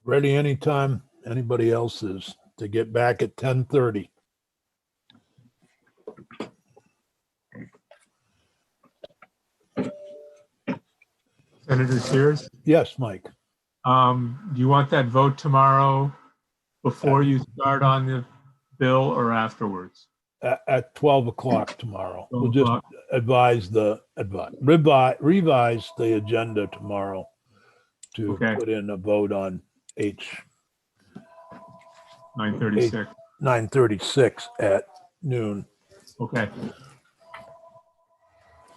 Ready anytime anybody else is to get back at 10:30. Senator Sears, Yes, Mike. do you want that vote tomorrow before you start on the bill or afterwards? At 12 o'clock tomorrow. 12 We'll just o'clock. revise the agenda tomorrow to Okay. put in a vote on H 9:36. 9:36 at noon. Okay.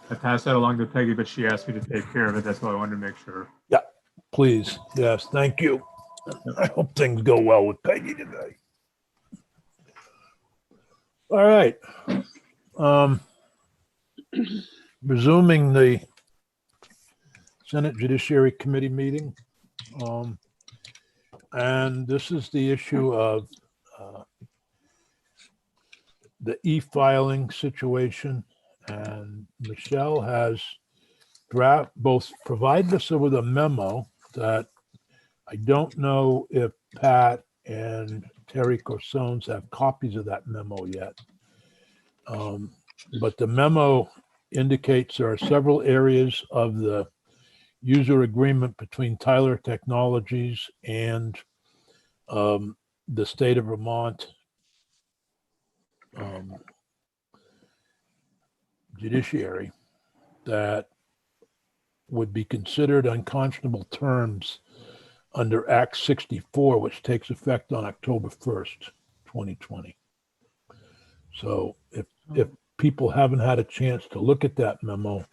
I passed that along to Peggy, but she asked me to take care of it. That's why I wanted to make sure. Please, yes, thank you. I hope things go well with Peggy today. All right. Resuming the Senate Judiciary Committee meeting. And this is the issue of the e-filing situation. And Michelle has both provided us with a memo that I don't know if Pat and Terry Corsones have copies of that memo yet. But the memo indicates there are several areas of the user agreement between Tyler Technologies and the state of Vermont Judiciary that would be considered unconscionable terms under Act 64, which takes effect on October 1st, 2020. So if people haven't had a chance to look at that memo,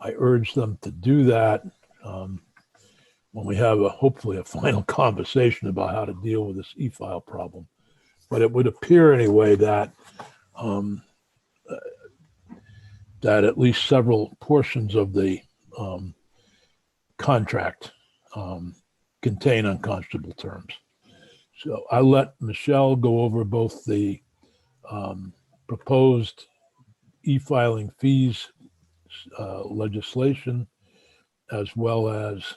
I urge them to do that when we have hopefully a final conversation about how to deal with this e-file problem. But it would appear anyway that that at least several portions of the contract contain unconscionable terms. So I let Michelle go over both the proposed e-filing fees legislation as well as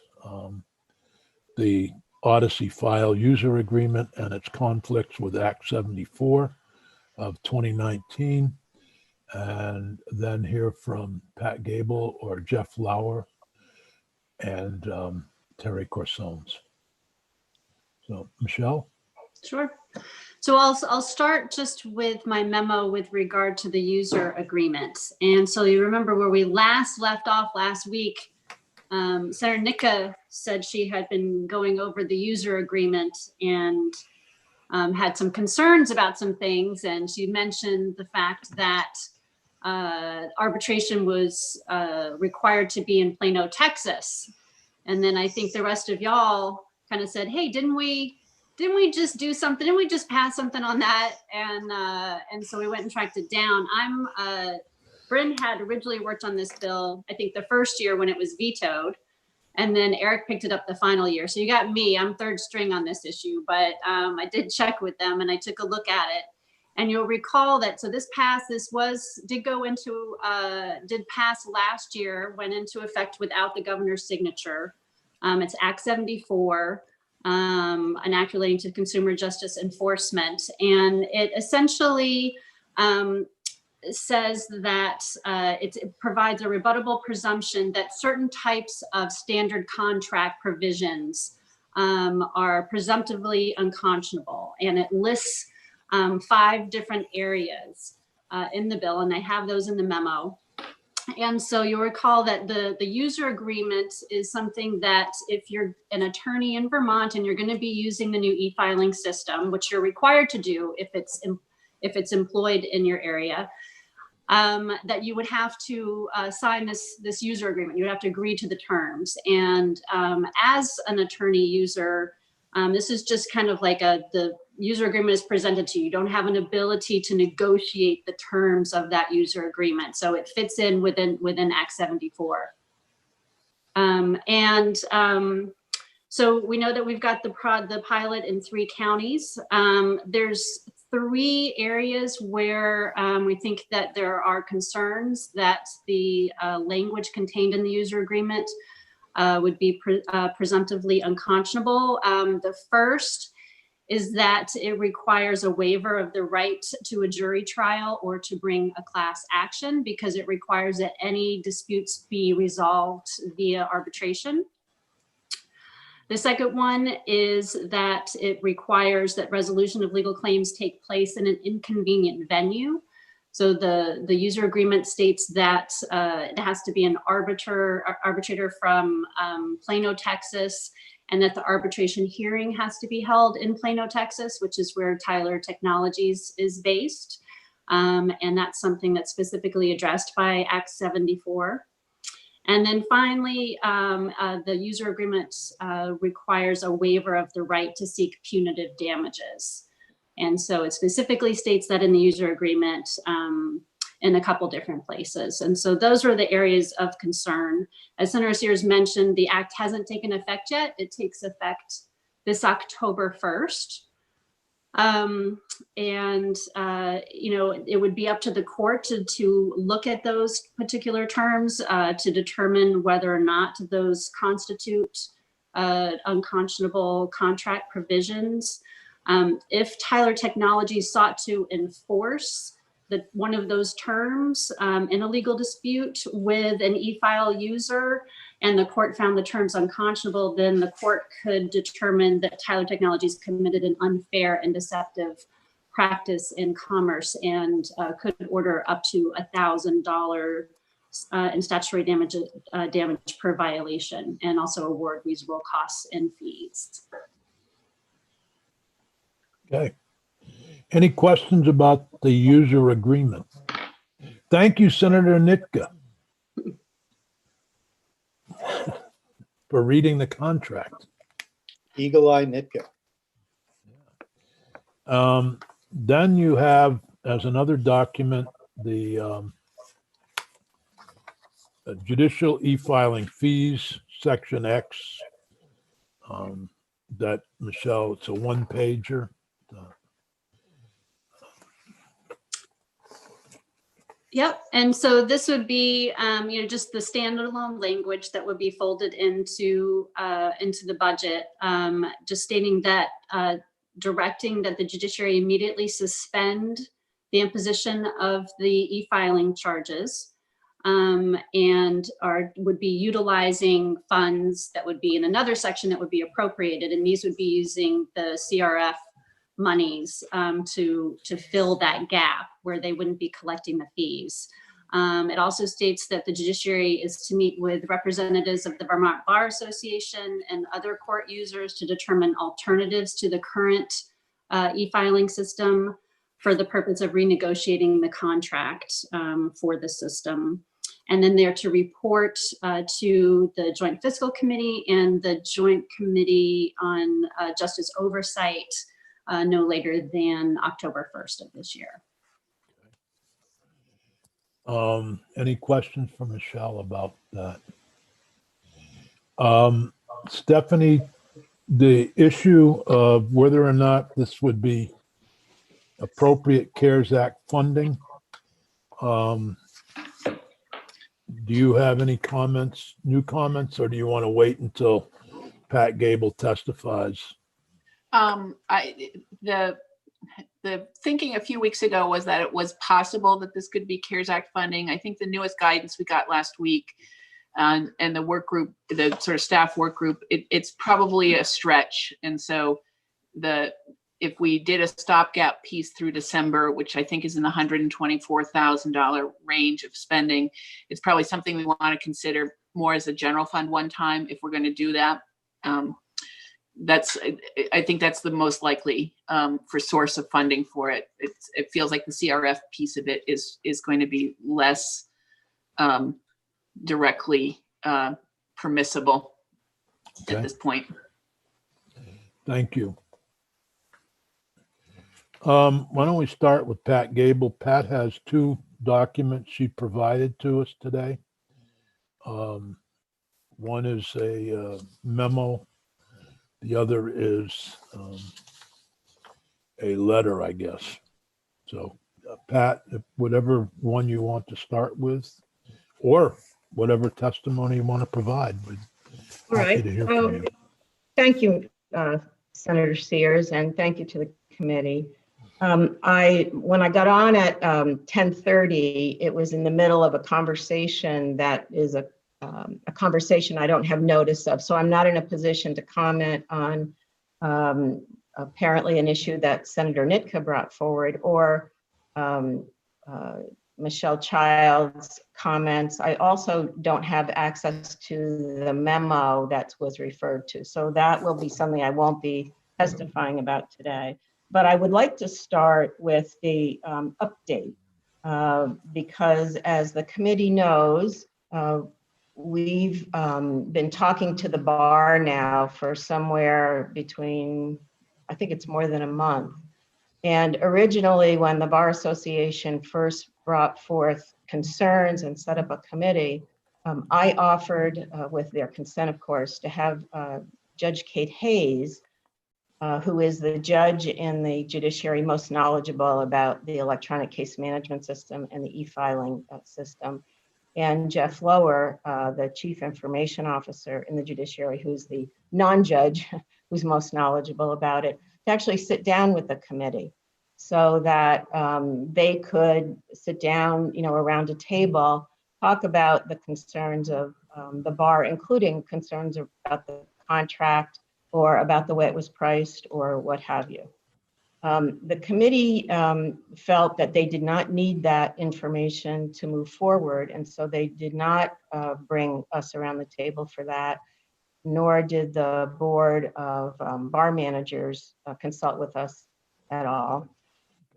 the Odyssey file user agreement and its conflicts with Act 74 of 2019, and then hear from Pat Gable or Jeff Lauer and Terry Corsones. So, Michelle? Sure. So I'll start just with my memo with regard to the user agreement. And so you remember where we last left off last week, Senator Nika said she had been going over the user agreement and had some concerns about some things. And she mentioned the fact that arbitration was required to be in Plano, Texas. And then I think the rest of y'all kind of said, hey, didn't we just do something? Didn't we just pass something on that? And so we went and tracked it down. Bryn had originally worked on this bill, I think the first year when it was vetoed, and then Eric picked it up the final year. So you got me, I'm third string on this issue, but I did check with them and I took a look at it. And you'll recall that, so did pass last year, went into effect without the governor's signature. It's Act 74, an act relating to consumer justice enforcement. And it essentially says that it provides a rebuttable presumption that certain types of standard contract provisions are presumptively unconscionable. And it lists 5 different areas in the bill, and I have those in the memo. And so you'll recall that the user agreement is something that if you're an attorney in Vermont and you're going to be using the new e-filing system, which you're required to do if it's employed in your area, that you would have to sign this user agreement. You would have to agree to the terms. And as an attorney user, this is just kind of like the user agreement is presented to you. You don't have an ability to negotiate the terms of that user agreement. So it fits in within Act 74. So we know that we've got the pilot in 3 counties. There's 3 areas where we think that there are concerns that the language contained in the user agreement would be presumptively unconscionable. The first is that it requires a waiver of the right to a jury trial or to bring a class action because it requires that any disputes be resolved via arbitration. The second one is that it requires that resolution of legal claims take place in an inconvenient venue. So the user agreement states that it has to be an arbitrator from Plano, Texas, and that the arbitration hearing has to be held in Plano, Texas, which is where Tyler Technologies is based. And that's something that's specifically addressed by Act 74. And then finally, the user agreement requires a waiver of the right to seek punitive damages. And so it specifically states that in the user agreement in a couple different places. And so those are the areas of concern. As Senator Sears mentioned, the act hasn't taken effect yet. It takes effect this October 1st. It would be up to the court to look at those particular terms to determine whether or not those constitute unconscionable contract provisions. If Tyler Technologies sought to enforce one of those terms in a legal dispute with an e-file user and the court found the terms unconscionable, then the court could determine that Tyler Technologies committed an unfair and deceptive practice in commerce and could order up to $1,000 in statutory damage per violation and also award reasonable costs and fees. Okay. Any questions about the user agreement? Thank you, Senator Nitka, for reading the contract. Eagle Eye Nitka. Then you have, as another document, the judicial e-filing fees, Section X. That, Michelle, it's a one-pager. Yep, and so this would be, just the standalone language that would be folded into the budget, just stating that directing that the judiciary immediately suspend the imposition of the e-filing charges, and would be utilizing funds that would be in another section that would be appropriated, and these would be using the CRF monies to fill that gap where they wouldn't be collecting the fees. It also states that the judiciary is to meet with representatives of the Vermont Bar Association and other court users to determine alternatives to the current e-filing system for the purpose of renegotiating the contract for the system. And then they're to report to the Joint Fiscal Committee and the Joint Committee on Justice Oversight no later than October 1st of this year. Any questions for Michelle about that? Stephanie, the issue of whether or not this would be appropriate CARES Act funding, do you have any comments, new comments, or do you want to wait until Pat Gable testifies? The thinking a few weeks ago was that it was possible that this could be CARES Act funding. I think the newest guidance we got last week and the work group, the sort of staff work group, it's probably a stretch. And so if we did a stopgap piece through December, which I think is in the $124,000 range of spending, it's probably something we want to consider more as a general fund one time if we're going to do that. I think that's the most likely for source of funding for it. It feels like the CRF piece of it is going to be less directly permissible at this point. Thank you. Why don't we start with Pat Gable? Pat has two documents she provided to us today. One is a memo. The other is a letter, I guess. So, Pat, whatever one you want to start with, or whatever testimony you want to provide, we'd All Happy right. to hear from you. Thank you, Senator Sears, and thank you to the committee. When I got on at 10:30, it was in the middle of a conversation that is a conversation I don't have notice of. So I'm not in a position to comment on apparently an issue that Senator Nitka brought forward or Michelle Child's comments. I also don't have access to the memo that was referred to. So that will be something I won't be testifying about today. But I would like to start with the update because as the committee knows, we've been talking to the bar now for somewhere between, I think it's more than a month. And originally, when the Bar Association first brought forth concerns and set up a committee, I offered, with their consent, of course, to have Judge Kate Hayes, who is the judge in the judiciary most knowledgeable about the electronic case management system and the e-filing system, and Jeff Lower, the chief information officer in the judiciary, who's the non-judge, who's most knowledgeable about it, to actually sit down with the committee so that they could sit down, around a table, talk about the concerns of the bar, including concerns about the contract or about the way it was priced or what have you. The committee felt that they did not need that information to move forward, and so they did not bring us around the table for that, nor did the board of bar managers consult with us at all.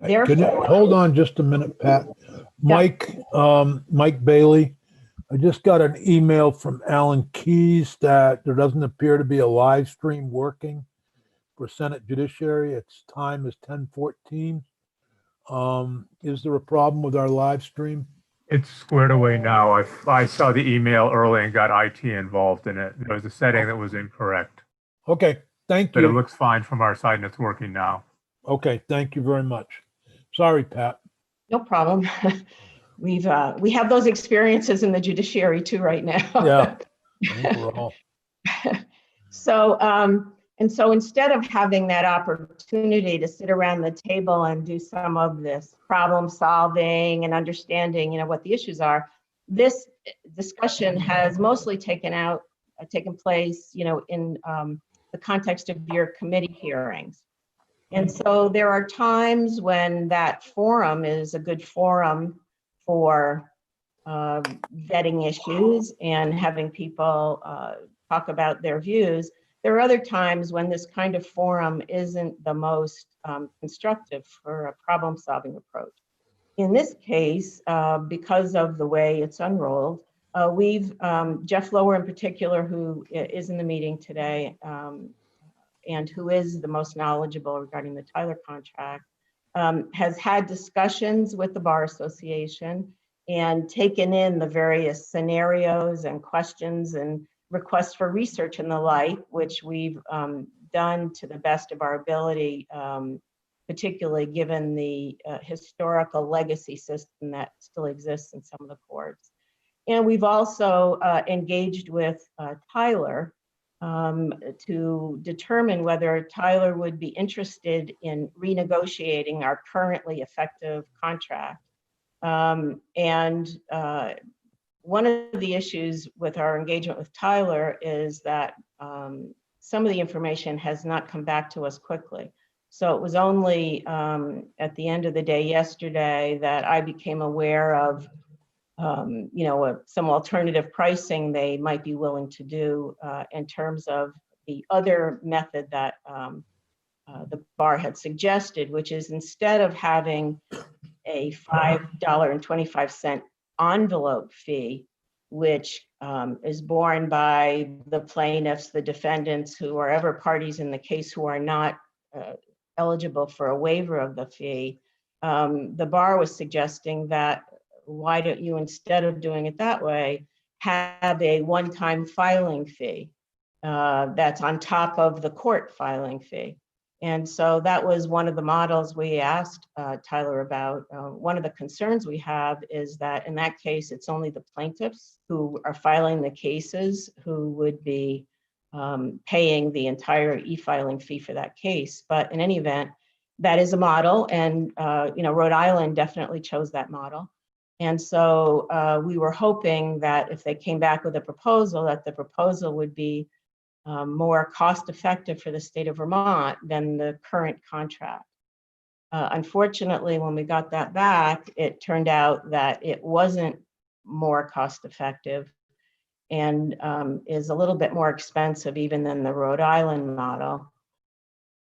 Can you hold on just a minute, Pat? Mike, Mike Bailey, I just got an email from Alan Keyes that there doesn't appear to be a live stream working for Senate Judiciary. Its time is 10:14. Is there a problem with our live stream? It's squared away now. I saw the email early and got IT involved in it. There was a setting that was incorrect, Okay, thank but it you. looks fine from our side and it's working now. Okay, thank you very much. Sorry, Pat. No problem. We have those experiences in the judiciary too right now. Yeah, I think we're all. So instead of having that opportunity to sit around the table and do some of this problem solving and understanding, what the issues are, this discussion has mostly taken place, in the context of your committee hearings. And so there are times when that forum is a good forum for vetting issues and having people talk about their views. There are other times when this kind of forum isn't the most constructive for a problem-solving approach. In this case, because of the way it's unrolled, Jeff Lower in particular, who is in the meeting today, and who is the most knowledgeable regarding the Tyler contract, has had discussions with the Bar Association and taken in the various scenarios and questions and requests for research and the like, which we've done to the best of our ability, particularly given the historical legacy system that still exists in some of the courts. And we've also engaged with Tyler to determine whether Tyler would be interested in renegotiating our currently effective contract. One of the issues with our engagement with Tyler is that some of the information has not come back to us quickly. So it was only at the end of the day yesterday that I became aware of some alternative pricing they might be willing to do in terms of the other method that the bar had suggested, which is instead of having a $5.25 envelope fee, which is borne by the plaintiffs, the defendants, who are ever parties in the case who are not eligible for a waiver of the fee, the bar was suggesting that why don't you, instead of doing it that way, have a one-time filing fee that's on top of the court filing fee. And so that was one of the models we asked Tyler about. One of the concerns we have is that in that case, it's only the plaintiffs who are filing the cases who would be paying the entire e-filing fee for that case. But in any event, that is a model, and Rhode Island definitely chose that model. And so we were hoping that if they came back with a proposal, that the proposal would be more cost effective for the state of Vermont than the current contract. Unfortunately, when we got that back, it turned out that it wasn't more cost effective and is a little bit more expensive even than the Rhode Island model.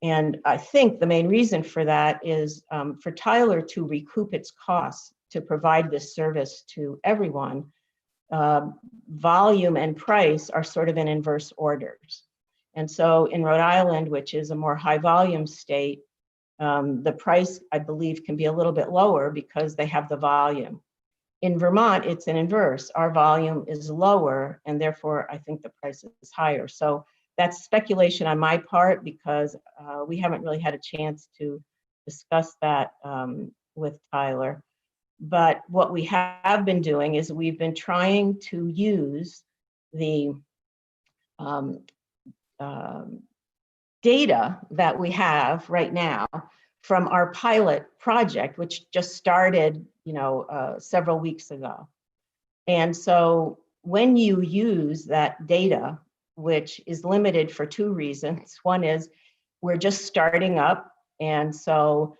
And I think the main reason for that is for Tyler to recoup its costs to provide this service to everyone. Volume and price are sort of in inverse orders. And so in Rhode Island, which is a more high volume state, the price, I believe, can be a little bit lower because they have the volume. In Vermont, it's an inverse. Our volume is lower, and therefore I think the price is higher. So that's speculation on my part because we haven't really had a chance to discuss that with Tyler. But what we have been doing is we've been trying to use the data that we have right now from our pilot project, which just started, several weeks ago. And so when you use that data, which is limited for two reasons. One is we're just starting up, and so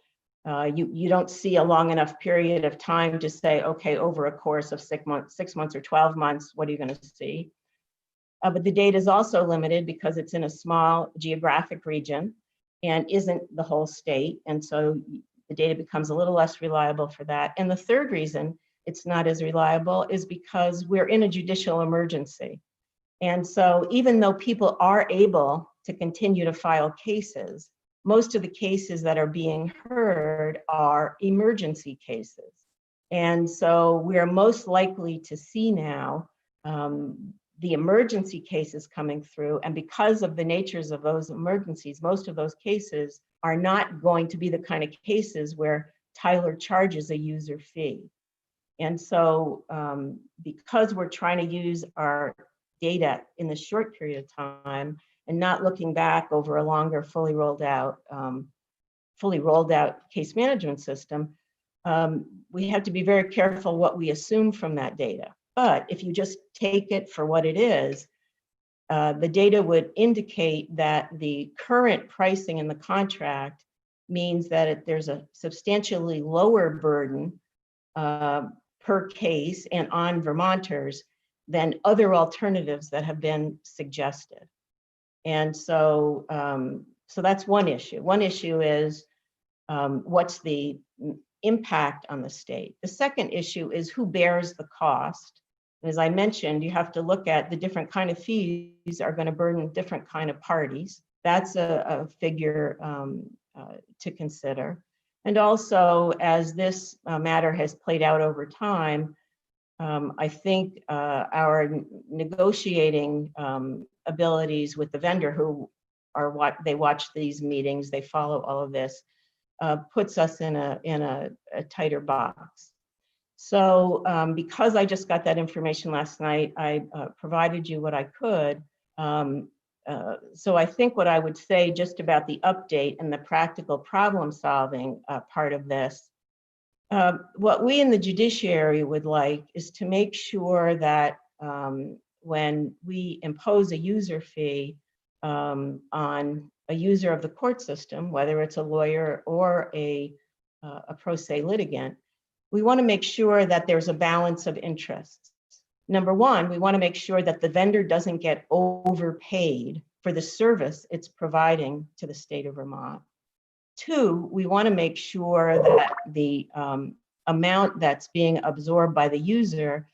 you don't see a long enough period of time to say, okay, over a course of 6 months or 12 months, what are you going to see? But the data is also limited because it's in a small geographic region and isn't the whole state. And so the data becomes a little less reliable for that. And the third reason it's not as reliable is because we're in a judicial emergency. And so even though people are able to continue to file cases, most of the cases that are being heard are emergency cases. And so we're most likely to see now the emergency cases coming through. And because of the natures of those emergencies, most of those cases are not going to be the kind of cases where Tyler charges a user fee. And so because we're trying to use our data in the short period of time and not looking back over a longer fully rolled out case management system, we have to be very careful what we assume from that data. But if you just take it for what it is, the data would indicate that the current pricing in the contract means that there's a substantially lower burden per case and on Vermonters than other alternatives that have been suggested. And so, so that's one issue. One issue is what's the impact on the state? The second issue is who bears the cost. As I mentioned, you have to look at the different kind of fees are going to burden different kind of parties. That's a figure to consider. And also, as this matter has played out over time, I think our negotiating abilities with the vendor, who are what they watch these meetings, they follow all of this, puts us in a tighter box. So because I just got that information last night, I provided you what I could. So I think what I would say just about the update and the practical problem solving part of this, what we in the judiciary would like is to make sure that when we impose a user fee on a user of the court system, whether it's a lawyer or a pro se litigant, we want to make sure that there's a balance of interests. Number one, we want to make sure that the vendor doesn't get overpaid for the service it's providing to the state of Vermont. Two, we want to make sure that the amount that's being absorbed by the user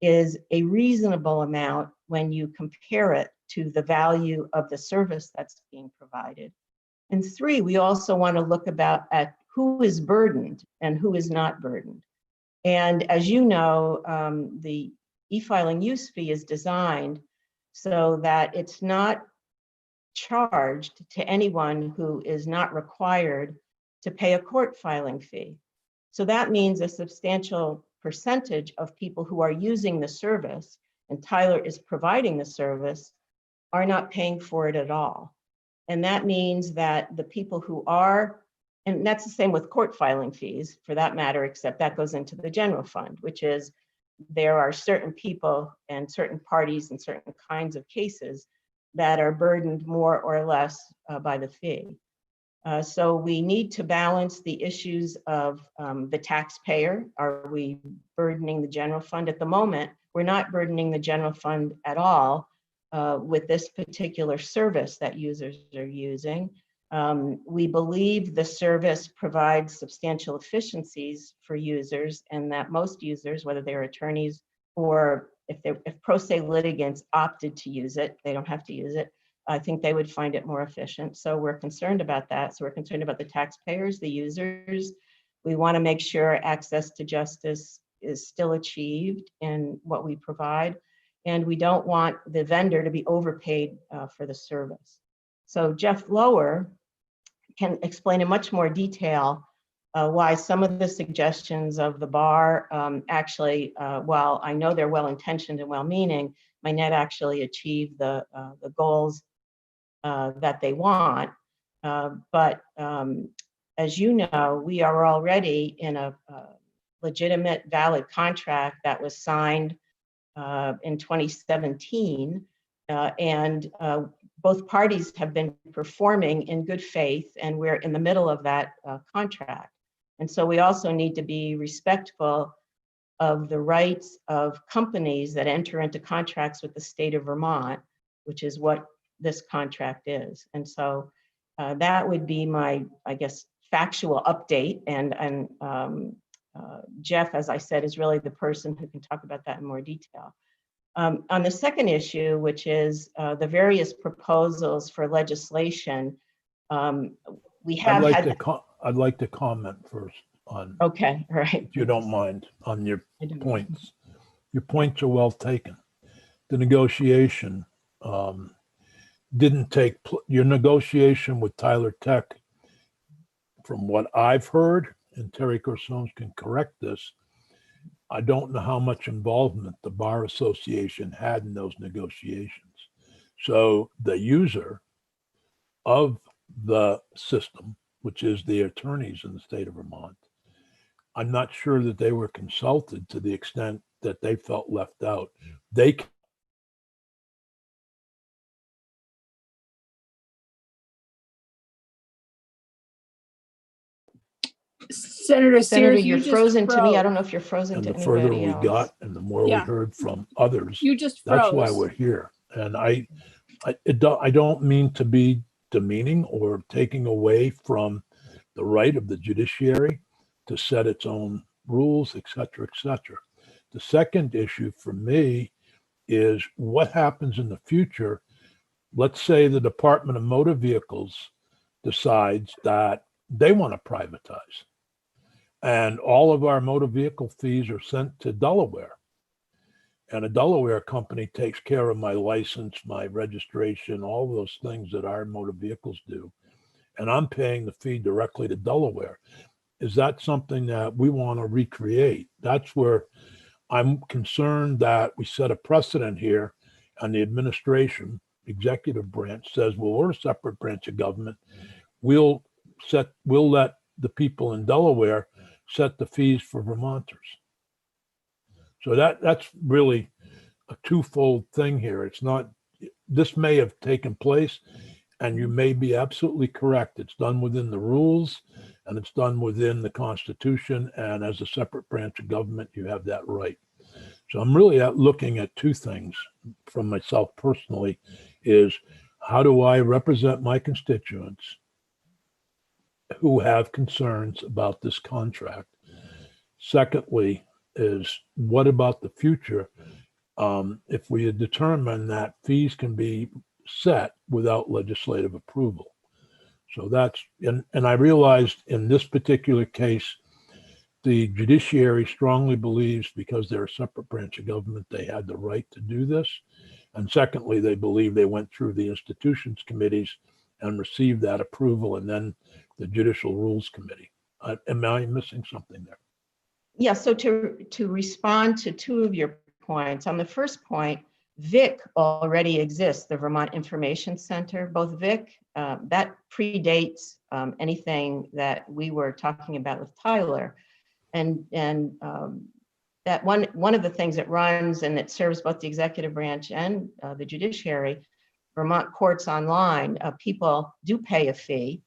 is a reasonable amount when you compare it to the value of the service that's being provided. And three, we also want to look at who is burdened and who is not burdened. And as you know, the e-filing use fee is designed so that it's not charged to anyone who is not required to pay a court filing fee. So that means a substantial percentage of people who are using the service, and Tyler is providing the service, are not paying for it at all. And that means that the people who are, and that's the same with court filing fees for that matter, except that goes into the general fund, which is there are certain people and certain parties and certain kinds of cases that are burdened more or less by the fee. So we need to balance the issues of the taxpayer. Are we burdening the general fund? At the moment, we're not burdening the general fund at all with this particular service that users are using. We believe the service provides substantial efficiencies for users, and that most users, whether they're attorneys or if pro se litigants opted to use it, they don't have to use it. I think they would find it more efficient. So we're concerned about that. So we're concerned about the taxpayers, the users. We want to make sure access to justice is still achieved in what we provide. And we don't want the vendor to be overpaid for the service. So Jeff Lower can explain in much more detail why some of the suggestions of the bar actually, while I know they're well-intentioned and well-meaning, might not actually achieve the goals that they want. But as you know, we are already in a legitimate, valid contract that was signed in 2017. And both parties have been performing in good faith, and we're in the middle of that contract. And so we also need to be respectful of the rights of companies that enter into contracts with the state of Vermont, which is what this contract is. And so that would be my, I guess, factual update. And Jeff, as I said, is really the person who can talk about that in more detail. On the second issue, which is the various proposals for legislation, we have I'd like to comment first on, okay, right. if you don't mind, on your points. Your points are well taken. The negotiation didn't take, your negotiation with Tyler Tech, from what I've heard, and Terry Corsones can correct this, I don't know how much involvement the Bar Association had in those negotiations. So the user of the system, which is the attorneys in the state of Vermont, I'm not sure that they were consulted to the extent that they felt left out. They Senator Senator, Sears, you're you just frozen to me. I don't know froze. if you're frozen and to the further anybody we else. got and the more we Yeah. heard from others, You just that's why froze. we're here. And I don't mean to be demeaning or taking away from the right of the judiciary to set its own rules, et cetera, et cetera. The second issue for me is what happens in the future. Let's say the Department of Motor Vehicles decides that they want to privatize, and all of our motor vehicle fees are sent to Delaware. And a Delaware company takes care of my license, my registration, all those things that our motor vehicles do. And I'm paying the fee directly to Delaware. Is that something that we want to recreate? That's where I'm concerned that we set a precedent here, and the administration, executive branch says, well, we're a separate branch of government. We'll let the people in Delaware set the fees for Vermonters. So that's really a twofold thing here. It's not, this may have taken place, and you may be absolutely correct. It's done within the rules, and it's done within the Constitution, and as a separate branch of government, you have that right. So I'm really looking at two things from myself personally, is how do I represent my constituents who have concerns about this contract? Secondly, is what about the future? If we determine that fees can be set without legislative approval. So that's, and I realized in this particular case, the judiciary strongly believes because they're a separate branch of government, they had the right to do this. And secondly, they believe they went through the institutions committees and received that approval, and then the Judicial Rules Committee. Am I missing something there? Yeah, so to respond to two of your points, on the first point, VIC already exists, the Vermont Information Center. Both VIC, that predates anything that we were talking about with Tyler. And that one of the things that runs and that serves both the executive branch and the judiciary, Vermont Courts Online, people do pay a fee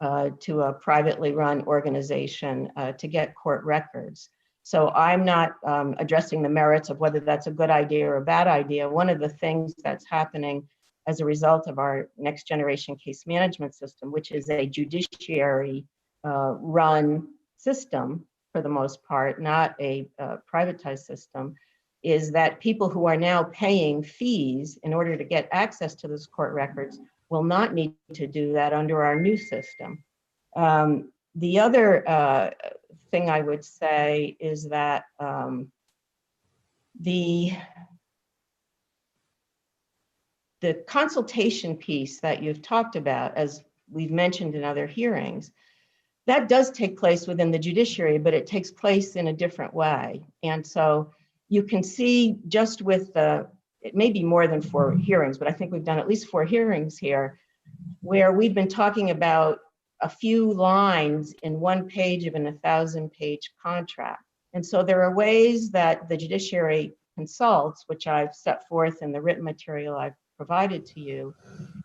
to a privately run organization to get court records. So I'm not addressing the merits of whether that's a good idea or a bad idea. One of the things that's happening as a result of our next generation case management system, which is a judiciary run system for the most part, not a privatized system, is that people who are now paying fees in order to get access to those court records will not need to do that under our new system. The other thing I would say is that the consultation piece that you've talked about, as we've mentioned in other hearings, that does take place within the judiciary, but it takes place in a different way. And so you can see just with it may be more than 4 hearings, but I think we've done at least 4 hearings here where we've been talking about a few lines in 1 page of an 1,000-page contract. And so there are ways that the judiciary consults, which I've set forth in the written material I've provided to you,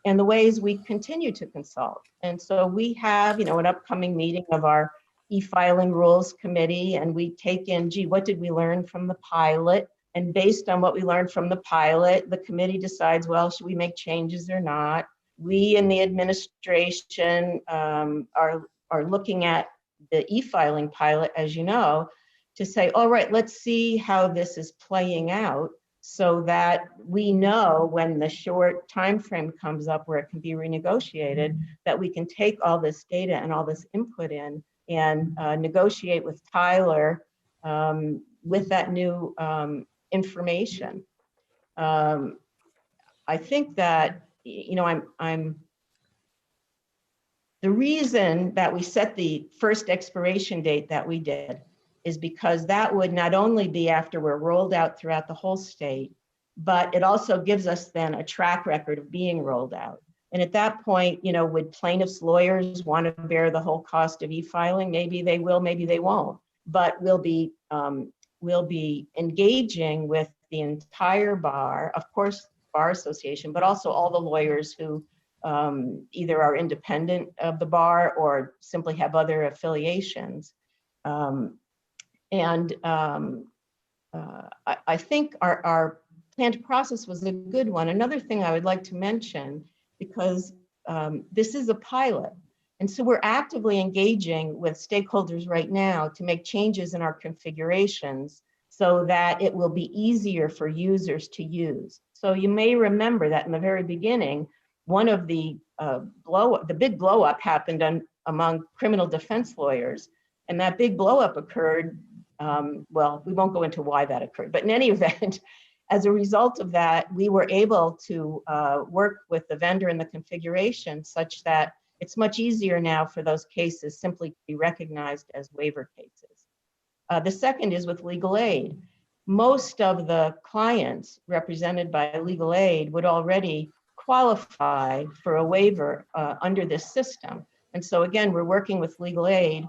and the ways we continue to consult. And so we have, an upcoming meeting of our e-filing rules committee, and we take in, gee, what did we learn from the pilot? And based on what we learned from the pilot, the committee decides, well, should we make changes or not? We in the administration are looking at the e-filing pilot, as you know, to say, all right, let's see how this is playing out so that we know when the short time frame comes up where it can be renegotiated, that we can take all this data and all this input in and negotiate with Tyler with that new information. I think that, the reason that we set the first expiration date that we did is because that would not only be after we're rolled out throughout the whole state, but it also gives us then a track record of being rolled out. And at that point, would plaintiffs' lawyers want to bear the whole cost of e-filing? Maybe they will, maybe they won't. But we'll be engaging with the entire bar, of course, Bar Association, but also all the lawyers who either are independent of the bar or simply have other affiliations. I think our planned process was a good one. Another thing I would like to mention, because this is a pilot, and so we're actively engaging with stakeholders right now to make changes in our configurations so that it will be easier for users to use. So you may remember that in the very beginning, one of the big blow up happened among criminal defense lawyers, and that big blow up occurred. Well, we won't go into why that occurred, but in any event, as a result of that, we were able to work with the vendor in the configuration such that it's much easier now for those cases simply to be recognized as waiver cases. The second is with legal aid. Most of the clients represented by legal aid would already qualify for a waiver under this system. And so again, we're working with legal aid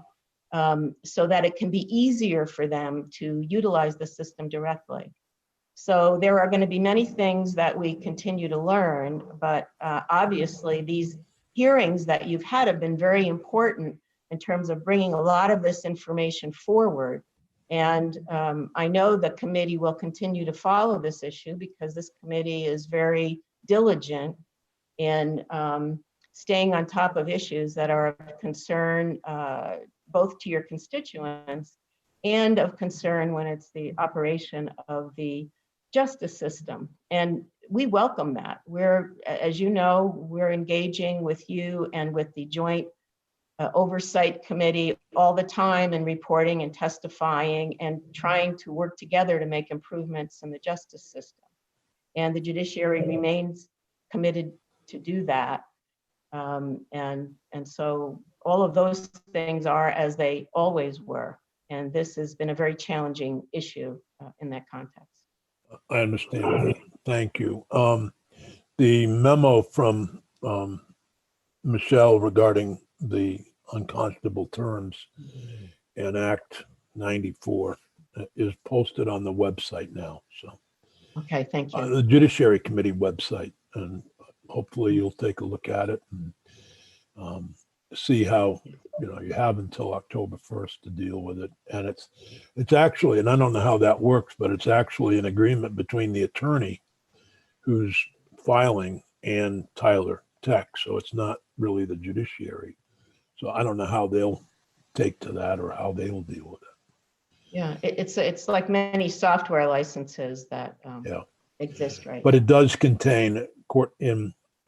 so that it can be easier for them to utilize the system directly. So there are going to be many things that we continue to learn, but obviously these hearings that you've had have been very important in terms of bringing a lot of this information forward. And I know the committee will continue to follow this issue because this committee is very diligent in staying on top of issues that are of concern both to your constituents and of concern when it's the operation of the justice system. And we welcome that. As you know, we're engaging with you and with the Joint Oversight Committee all the time and reporting and testifying and trying to work together to make improvements in the justice system. And the judiciary remains committed to do that. And so all of those things are as they always were. And this has been a very challenging issue in that context. I understand. Thank you. The memo from Michelle regarding the unconscionable terms and Act 94 is posted on the website now. So Okay, thank you. the Judiciary Committee website, and hopefully you'll take a look at it and see how, you have until October 1st to deal with it. And it's actually, and I don't know how that works, but it's actually an agreement between the attorney who's filing and Tyler Tech. So it's not really the judiciary. So I don't know how they'll take to that or how they will deal with it. Yeah, it's like many software licenses that Yeah. exist right But now. it does contain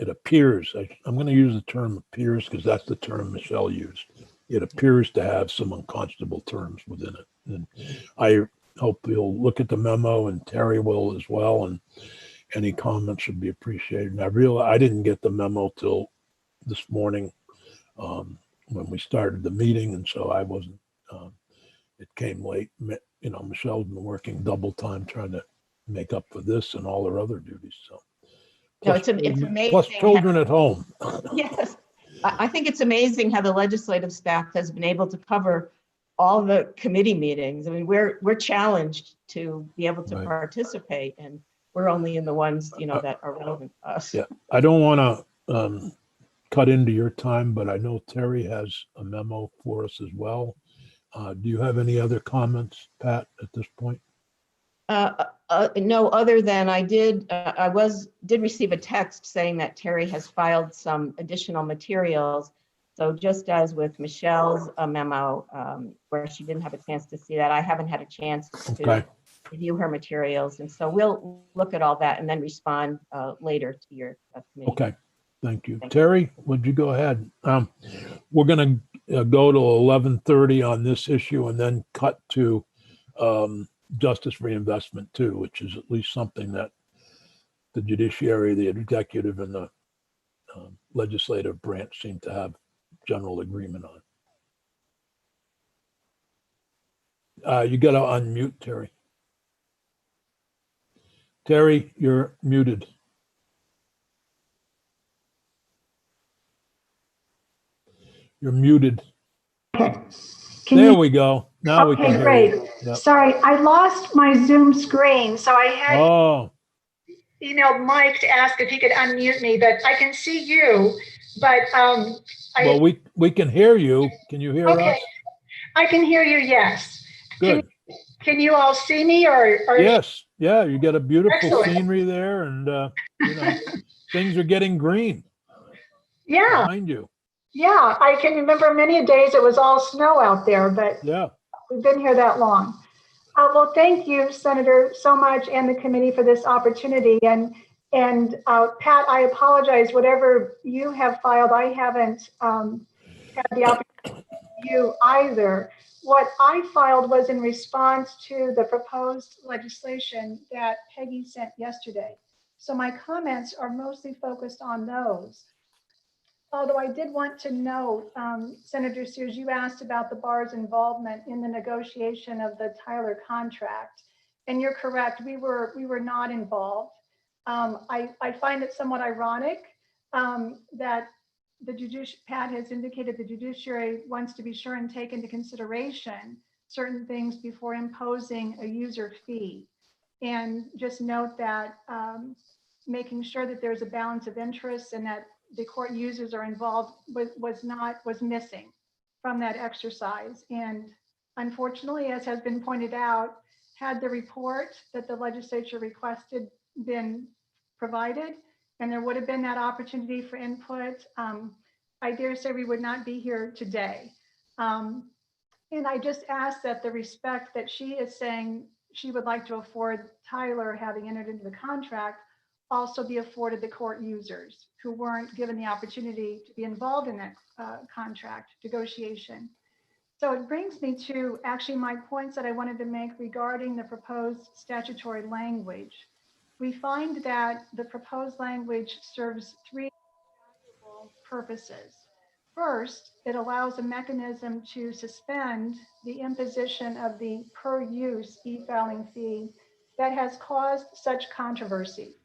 it appears, I'm going to use the term appears because that's the term Michelle used. It appears to have some unconscionable terms within it. And I hope you'll look at the memo, and Terry will as well. And any comments should be appreciated. And I didn't get the memo till this morning when we started the meeting. And so I wasn't, it came late. Michelle's been working double time trying to make up for this and all her other duties. So No, plus it's children- amazing. plus children at home. Yes, I think it's amazing how the legislative staff has been able to cover all the committee meetings. I mean, we're challenged to be able to Right. participate, and we're only in the ones, that are relevant to us. Yeah, I don't want to cut into your time, but I know Terry has a memo for us as well. Do you have any other comments, Pat, at this point? No, other than I did receive a text saying that Terry has filed some additional materials. So just as with Michelle's memo, where she didn't have a chance to see that, I haven't had a chance to Okay. review her materials. And so we'll look at all that and then respond later to your committee. Okay, thank you. Thank you. Terry, would you go ahead? We're going to go to 11:30 on this issue and then cut to justice reinvestment too, which is at least something that the judiciary, the executive, and the legislative branch seem to have general agreement on. You got to unmute, Terry. Terry, you're muted. You're muted. Okay. There we go. Now we can Okay, hear great. you. Yep. Sorry, I lost my Zoom screen, so I had Oh, emailed Mike to ask if he could unmute me, but I can see you, but well, we can hear you. Can you hear okay, us? I can hear you, yes. Good. Can you all see me or? Yes. Yeah, you got a beautiful Excellent. scenery there, and things are getting green Yeah, behind you. yeah, I can remember many days it was all snow out there, but Yeah. we've been here that long. Well, thank you, Senator, so much, and the committee for this opportunity. And Pat, I apologize. Whatever you have filed, I haven't had the opportunity to view either. What I filed was in response to the proposed legislation that Peggy sent yesterday. So my comments are mostly focused on those. Although I did want to note, Senator Sears, you asked about the bar's involvement in the negotiation of the Tyler contract, and you're correct. We were not involved. I find it somewhat ironic that Pat has indicated the judiciary wants to be sure and take into consideration certain things before imposing a user fee, and just note that making sure that there's a balance of interests and that the court users are involved was missing from that exercise. And unfortunately, as has been pointed out, had the report that the legislature requested been provided, and there would have been that opportunity for input, I dare say we would not be here today. And I just ask that the respect that she is saying she would like to afford Tyler, having entered into the contract, also be afforded the court users who weren't given the opportunity to be involved in that contract negotiation. So it brings me to actually my points that I wanted to make regarding the proposed statutory language. We find that the proposed language serves three purposes. First, it allows a mechanism to suspend the imposition of the per use e-filing fee that has caused such controversy.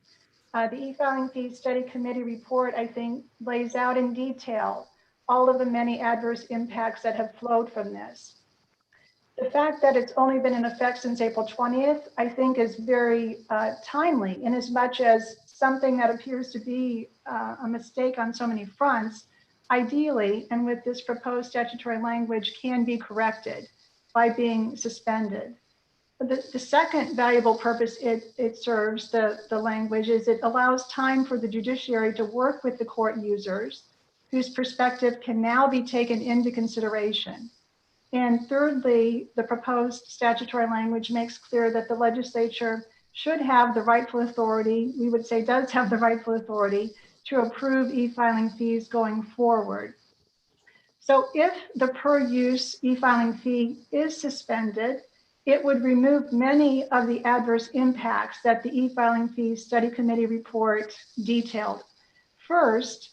The e-filing fee study committee report, I think, lays out in detail all of the many adverse impacts that have flowed from this. The fact that it's only been in effect since April 20th, I think is very timely, in as much as something that appears to be a mistake on so many fronts, ideally, and with this proposed statutory language, can be corrected by being suspended. The second valuable purpose it serves, the language, is it allows time for the judiciary to work with the court users whose perspective can now be taken into consideration. And thirdly, the proposed statutory language makes clear that the legislature should have the rightful authority, we would say does have the rightful authority, to approve e-filing fees going forward. So if the per use e-filing fee is suspended, it would remove many of the adverse impacts that the e-filing fee study committee report detailed. First,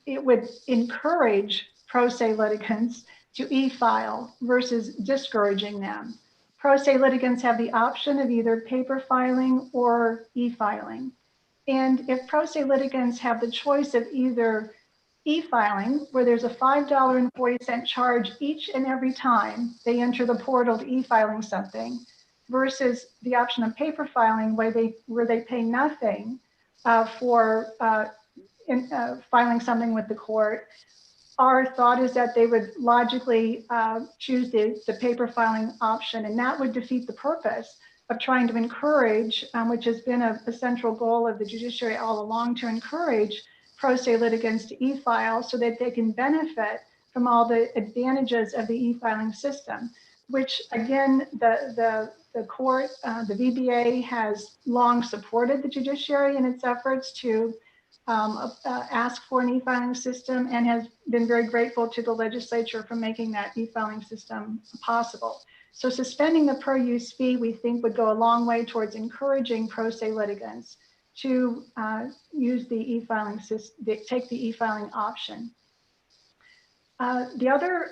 it would encourage pro se litigants to e-file versus discouraging them. Pro se litigants have the option of either paper filing or e-filing. And if pro se litigants have the choice of either e-filing, where there's a $5.40 charge each and every time they enter the portal to e-filing something, versus the option of paper filing, where they pay nothing for filing something with the court, our thought is that they would logically choose the paper filing option, and that would defeat the purpose of trying to encourage, which has been a central goal of the judiciary all along, to encourage pro se litigants to e-file so that they can benefit from all the advantages of the e-filing system, which again, the court, the VBA has long supported the judiciary in its efforts to ask for an e-filing system, and has been very grateful to the legislature for making that e-filing system possible. So suspending the per use fee, we think, would go a long way towards encouraging pro se litigants to use the e-filing system, take the e-filing option. The other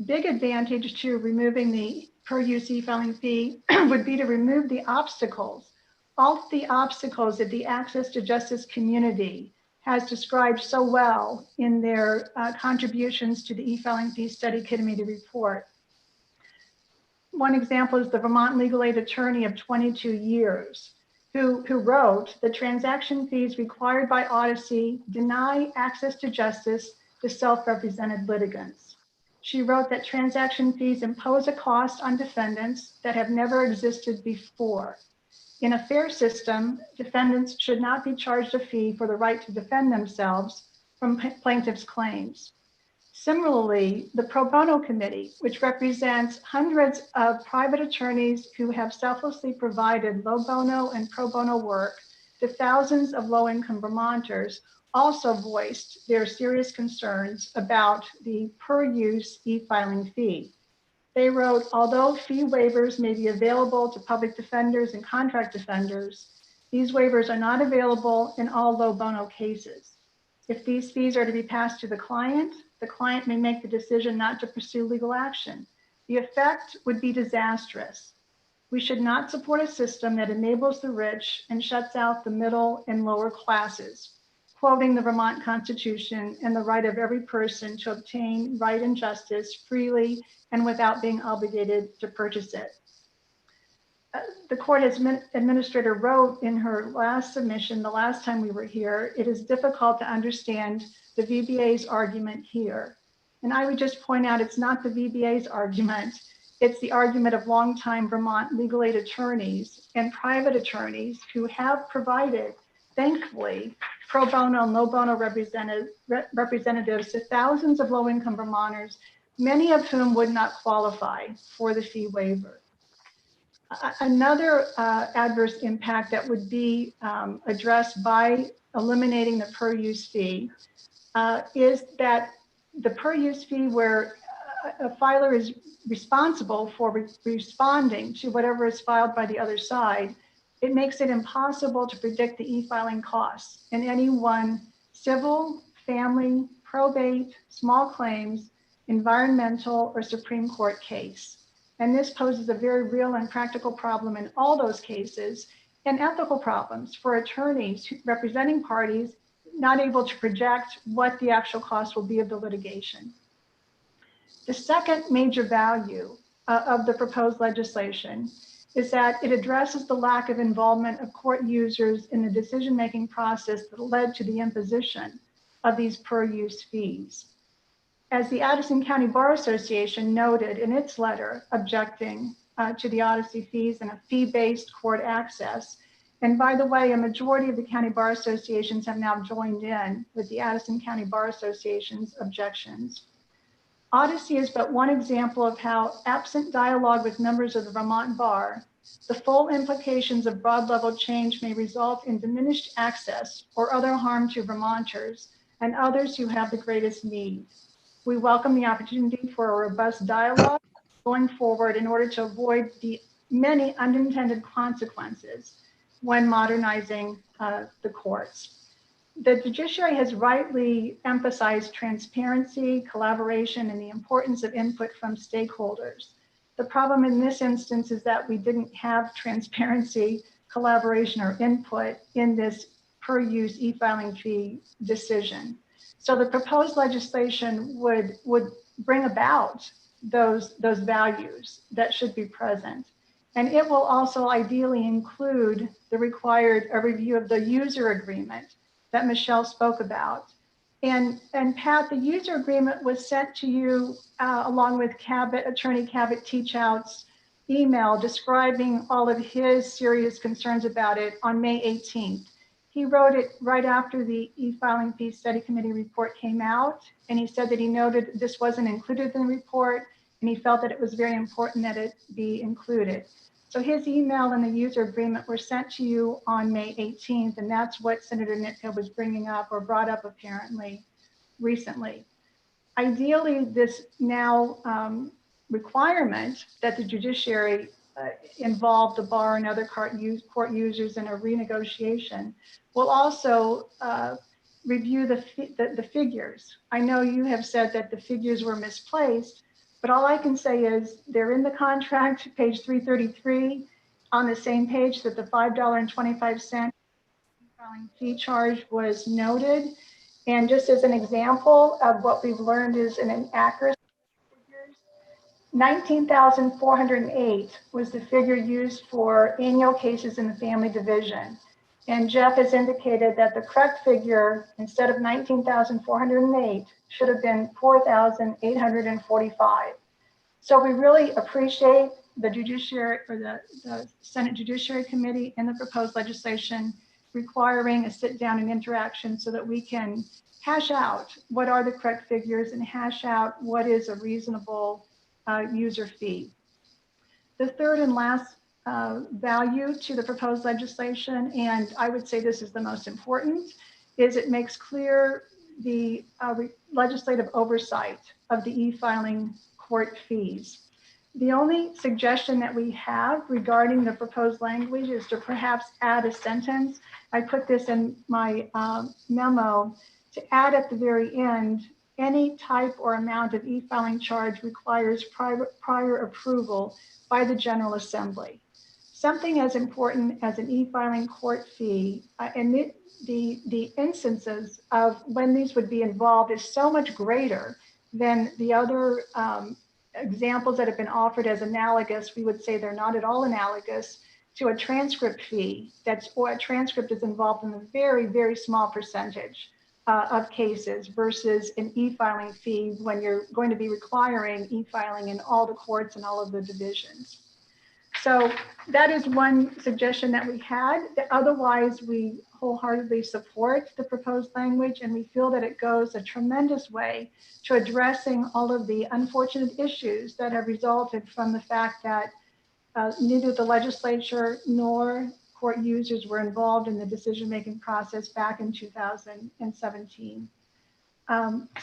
big advantage to removing the per use e-filing fee would be to remove the obstacles, all the obstacles that the access to justice community has described so well in their contributions to the e-filing fee study committee report. One example is the Vermont legal aid attorney of 22 years, who wrote, "The transaction fees required by Odyssey deny access to justice to self-represented litigants." She wrote that transaction fees impose a cost on defendants that have never existed before. In a fair system, defendants should not be charged a fee for the right to defend themselves from plaintiffs' claims. Similarly, the Pro Bono Committee, which represents hundreds of private attorneys who have selflessly provided low bono and pro bono work to thousands of low-income Vermonters, also voiced their serious concerns about the per-use e-filing fee. They wrote, "Although fee waivers may be available to public defenders and contract defenders, these waivers are not available in all low bono cases. If these fees are to be passed to the client may make the decision not to pursue legal action. The effect would be disastrous. We should not support a system that enables the rich and shuts out the middle and lower classes," quoting the Vermont Constitution and the right of every person to obtain right and justice freely and without being obligated to purchase it. The court administrator wrote in her last submission, the last time we were here, "It is difficult to understand the VBA's argument here." And I would just point out, it's not the VBA's argument, it's the argument of longtime Vermont legal aid attorneys and private attorneys who have provided, thankfully, pro bono and low bono representatives to thousands of low-income Vermonters, many of whom would not qualify for the fee waiver. Another adverse impact that would be addressed by eliminating the per use fee is that the per use fee, where a filer is responsible for responding to whatever is filed by the other side, it makes it impossible to predict the e-filing costs in any one civil, family, probate, small claims, environmental, or Supreme Court case. And this poses a very real and practical problem in all those cases, and ethical problems for attorneys representing parties not able to project what the actual cost will be of the litigation. The second major value of the proposed legislation is that it addresses the lack of involvement of court users in the decision-making process that led to the imposition of these per-use fees. As the Addison County Bar Association noted in its letter objecting to the Odyssey fees and a fee-based court access, and by the way, a majority of the county bar associations have now joined in with the Addison County Bar Association's objections. Odyssey is but one example of how, absent dialogue with members of the Vermont Bar, the full implications of broad level change may result in diminished access or other harm to Vermonters and others who have the greatest need. We welcome the opportunity for a robust dialogue going forward in order to avoid the many unintended consequences when modernizing the courts. The judiciary has rightly emphasized transparency, collaboration, and the importance of input from stakeholders. The problem in this instance is that we didn't have transparency, collaboration, or input in this per-use e-filing fee decision. So the proposed legislation would bring about those values that should be present. And it will also ideally include the required review of the user agreement that Michelle spoke about. And Pat, the user agreement was sent to you along with Attorney Cabot Teachout's email describing all of his serious concerns about it on May 18th. He wrote it right after the e-filing fee study committee report came out. And he said that he noted this wasn't included in the report, and he felt that it was very important that it be included. So his email and the user agreement were sent to you on May 18th, and that's what Senator Nitka was bringing up or brought up apparently recently. Ideally, this now requirement that the judiciary involve the bar and other court users in a renegotiation will also review the figures. I know you have said that the figures were misplaced, but all I can say is they're in the contract, page 333, on the same page that the $5.25 filing fee charge was noted. And just as an example of what we've learned is an inaccuracy of figures, 19,408 was the figure used for annual cases in the family division. And Jeff has indicated that the correct figure, instead of 19,408, should have been 4,845. So we really appreciate the Judiciary or the Senate Judiciary Committee and the proposed legislation requiring a sit down and interaction so that we can hash out what are the correct figures and hash out what is a reasonable user fee. The third and last value to the proposed legislation, and I would say this is the most important, is it makes clear the legislative oversight of the e-filing court fees. The only suggestion that we have regarding the proposed language is to perhaps add a sentence. I put this in my memo to add at the very end, any type or amount of e-filing charge requires prior approval by the General Assembly. Something as important as an e-filing court fee and the instances of when these would be involved is so much greater than the other examples that have been offered as analogous. We would say they're not at all analogous to a transcript fee. Or a transcript is involved in a very, very small percentage of cases versus an e-filing fee when you're going to be requiring e-filing in all the courts and all of the divisions. So that is one suggestion that we had. Otherwise, we wholeheartedly support the proposed language, and we feel that it goes a tremendous way to addressing all of the unfortunate issues that have resulted from the fact that neither the legislature nor court users were involved in the decision-making process back in 2017.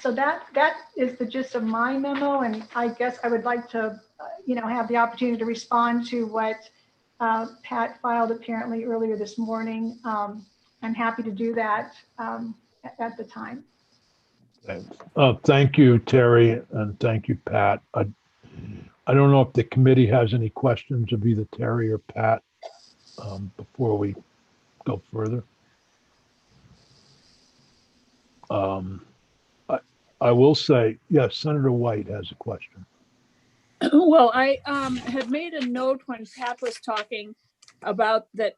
So that is the gist of my memo, and I guess I would like to, have the opportunity to respond to what Pat filed apparently earlier this morning. I'm happy to do that at the time. Thank you, Terry, and thank you, Pat. I don't know if the committee has any questions of either Terry or Pat. before we go further. I will say, yes, Senator White has a question. Well, I had made a note when Pat was talking about that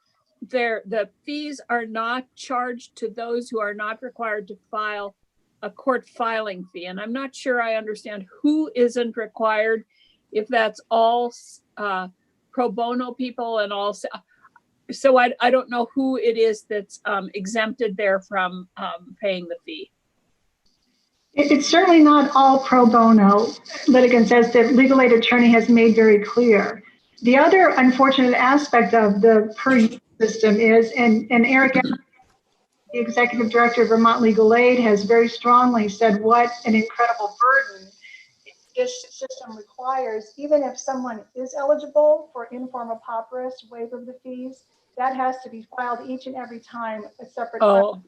the fees are not charged to those who are not required to file a court filing fee. And I'm not sure I understand who isn't required, if that's all pro bono people and all. So I don't know who it is that's exempted there from paying the fee. It's certainly not all pro bono litigants, as the legal aid attorney has made very clear. The other unfortunate aspect of the per use system is, and Eric, the executive director of Vermont Legal Aid, has very strongly said what an incredible burden this system requires. Even if someone is eligible for informal pauperous waiver of the fees, that has to be filed each and every time a separate. Oh,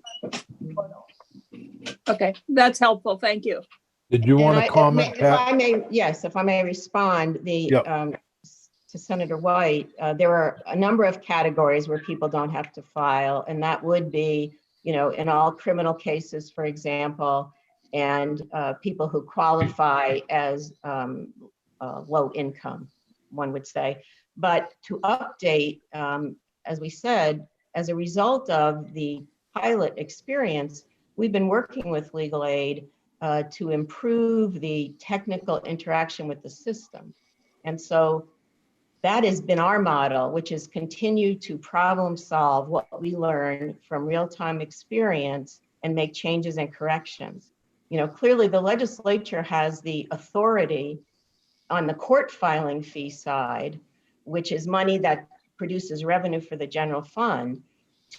okay, that's helpful. Thank you. Did you want to comment, If Pat? I may, yes, if I may respond, Yep. To Senator White, there are a number of categories where people don't have to file, and that would be, in all criminal cases, for example, and people who qualify as low income, one would say. But to update, as we said, as a result of the pilot experience, we've been working with legal aid to improve the technical interaction with the system. And so that has been our model, which is continue to problem solve what we learn from real-time experience and make changes and corrections. Clearly the legislature has the authority on the court filing fee side, which is money that produces revenue for the general fund,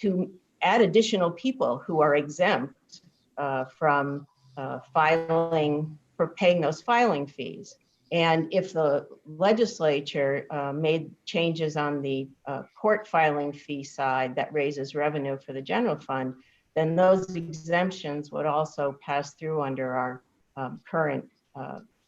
to add additional people who are exempt from filing, for paying those filing fees. And if the legislature made changes on the court filing fee side that raises revenue for the general fund, then those exemptions would also pass through under our current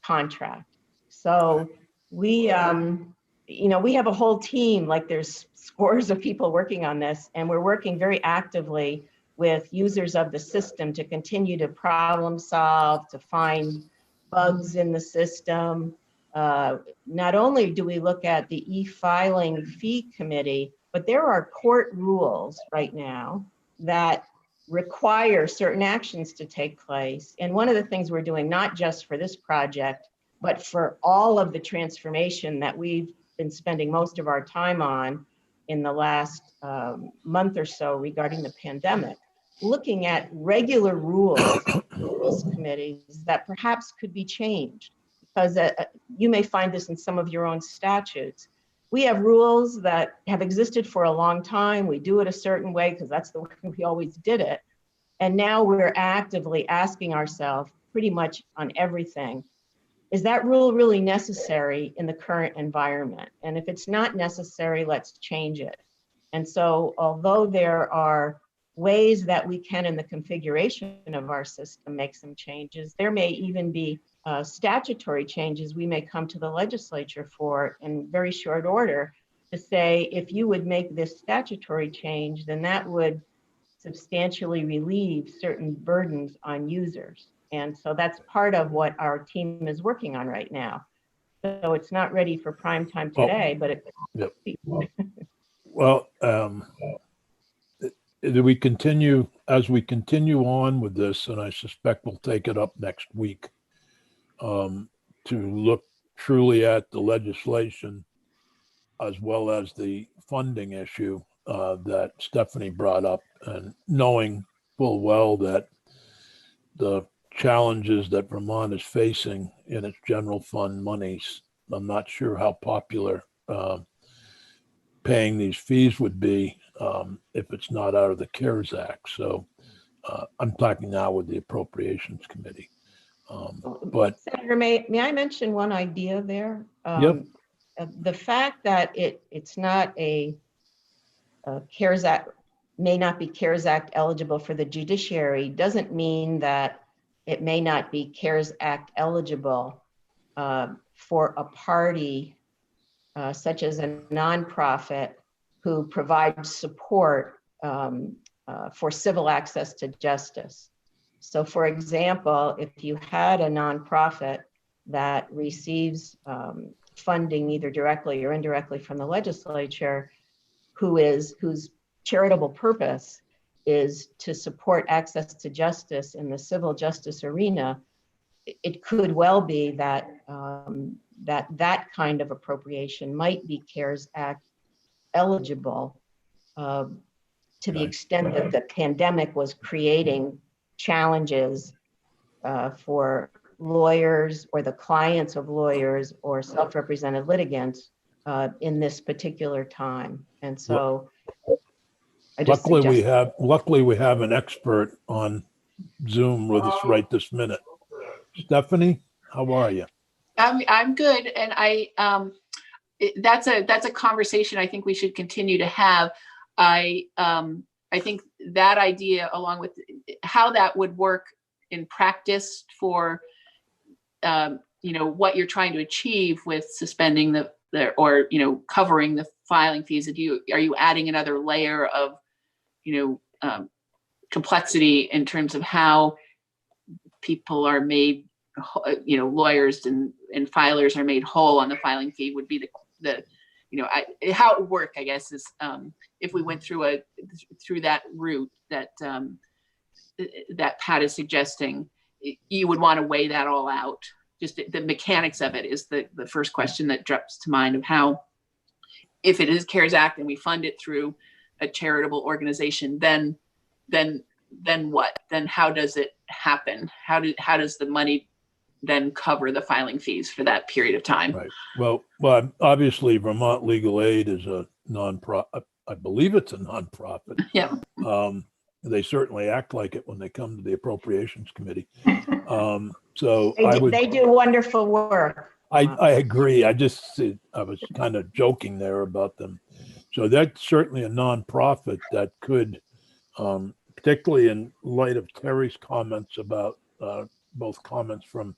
contract. So we have a whole team, like there's scores of people working on this, and we're working very actively with users of the system to continue to problem solve, to find bugs in the system. Not only do we look at the e-filing fee committee, but there are court rules right now that require certain actions to take place. And one of the things we're doing, not just for this project, but for all of the transformation that we've been spending most of our time on in the last month or so regarding the pandemic, looking at regular rules committees that perhaps could be changed, because you may find this in some of your own statutes. We have rules that have existed for a long time. We do it a certain way because that's the way we always did it. And now we're actively asking ourselves pretty much on everything, is that rule really necessary in the current environment? And if it's not necessary, let's change it. And so although there are ways that we can, in the configuration of our system, make some changes, there may even be statutory changes we may come to the legislature for in very short order to say, if you would make this statutory change, then that would substantially relieve certain burdens on users. And so that's part of what our team is working on right now. So it's not ready for prime time today, but it. Yep. Well, we continue as we continue on with this, and I suspect we'll take it up next week to look truly at the legislation as well as the funding issue that Stephanie brought up, and knowing full well that the challenges that Vermont is facing in its general fund monies, I'm not sure how popular paying these fees would be if it's not out of the CARES Act. So I'm talking now with the Appropriations Committee. But Senator, may I mention one idea there? Yep. The fact that it's not a CARES Act, may not be CARES Act eligible for the judiciary doesn't mean that it may not be CARES Act eligible for a party such as a nonprofit who provide support for civil access to justice. So for example, if you had a nonprofit that receives funding either directly or indirectly from the legislature, whose charitable purpose is to support access to justice in the civil justice arena, it could well be that that kind of appropriation might be CARES Act eligible to the extent that the pandemic was creating challenges for lawyers or the clients of lawyers or self-represented litigants in this particular time. And so I just luckily we have an expert on Zoom with us right this minute. Stephanie, how are you? I'm good, and that's a conversation I think we should continue to have. I think that idea, along with how that would work in practice for what you're trying to achieve with suspending the or covering the filing fees. Are you adding another layer of complexity in terms of how people are made, lawyers and filers are made whole on the filing fee would be how it would work, I guess, is if we went through that route that Pat is suggesting, you would want to weigh that all out. Just the mechanics of it is the first question that drops to mind, of how, if it is CARES Act and we fund it through a charitable organization, then what? Then how does it happen? How does the money then cover the filing fees for that period of time? Right. Well, obviously Vermont Legal Aid is a nonprofit. I believe it's a nonprofit. Yeah. They certainly act like it when they come to the Appropriations Committee. They do wonderful work. I agree. I was kind of joking there about them. So that's certainly a nonprofit that could, particularly in light of Terry's comments about both comments from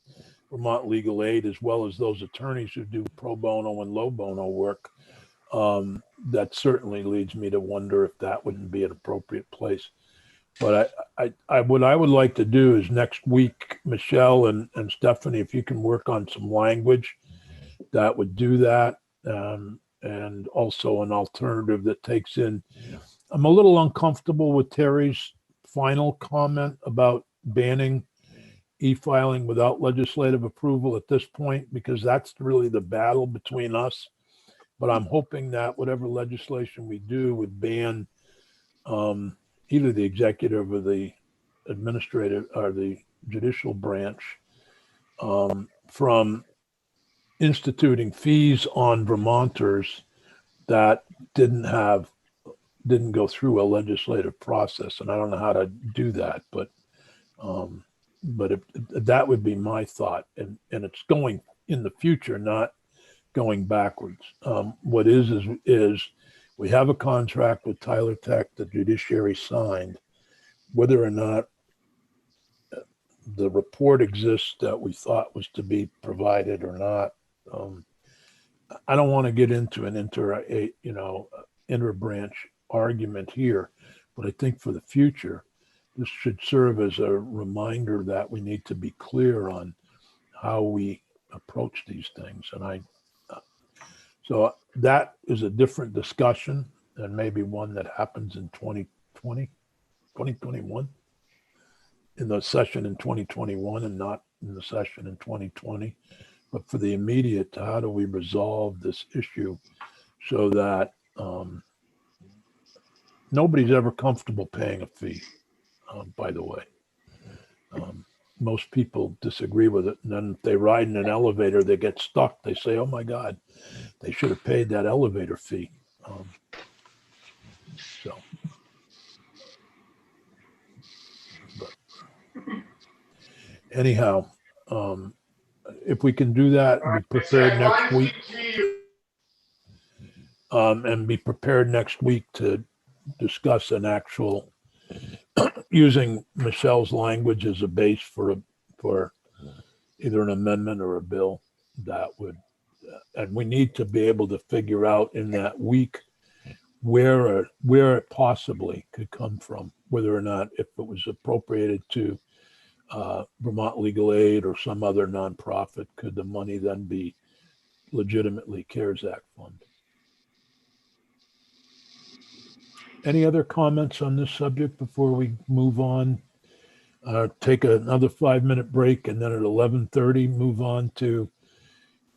Vermont Legal Aid, as well as those attorneys who do pro bono and low bono work, that certainly leads me to wonder if that wouldn't be an appropriate place. But what I would like to do is next week, Michelle and Stephanie, if you can work on some language that would do that, and also an alternative that takes in. I'm a little uncomfortable with Terry's final comment about banning e-filing without legislative approval at this point, because that's really the battle between us. But I'm hoping that whatever legislation we do would ban either the executive or the administrative or the judicial branch from instituting fees on Vermonters that didn't go through a legislative process. And I don't know how to do that, but that would be my thought. And it's going in the future, not going backwards. What is we have a contract with Tyler Tech, the Judiciary signed. Whether or not the report exists that we thought was to be provided or not, I don't want to get into an interbranch argument here, but I think for the future, this should serve as a reminder that we need to be clear on how we approach these things. And so that is a different discussion, and maybe one that happens in 2021, in the session in 2021 and not in the session in 2020. But for the immediate, how do we resolve this issue so that nobody's ever comfortable paying a fee, by the way. Most people disagree with it. And then if they ride in an elevator, they get stuck. They say, oh my God, they should have paid that elevator fee. But anyhow, if we can do that and be prepared next week, to discuss an actual, using Michelle's language as a base for either an amendment or a bill, that would, and we need to be able to figure out in that week where it possibly could come from, whether or not if it was appropriated to Vermont Legal Aid or some other nonprofit, could the money then be legitimately CARES Act fund? Any other comments on this subject before we move on? Take another 5-minute break, and then at 11:30 move on to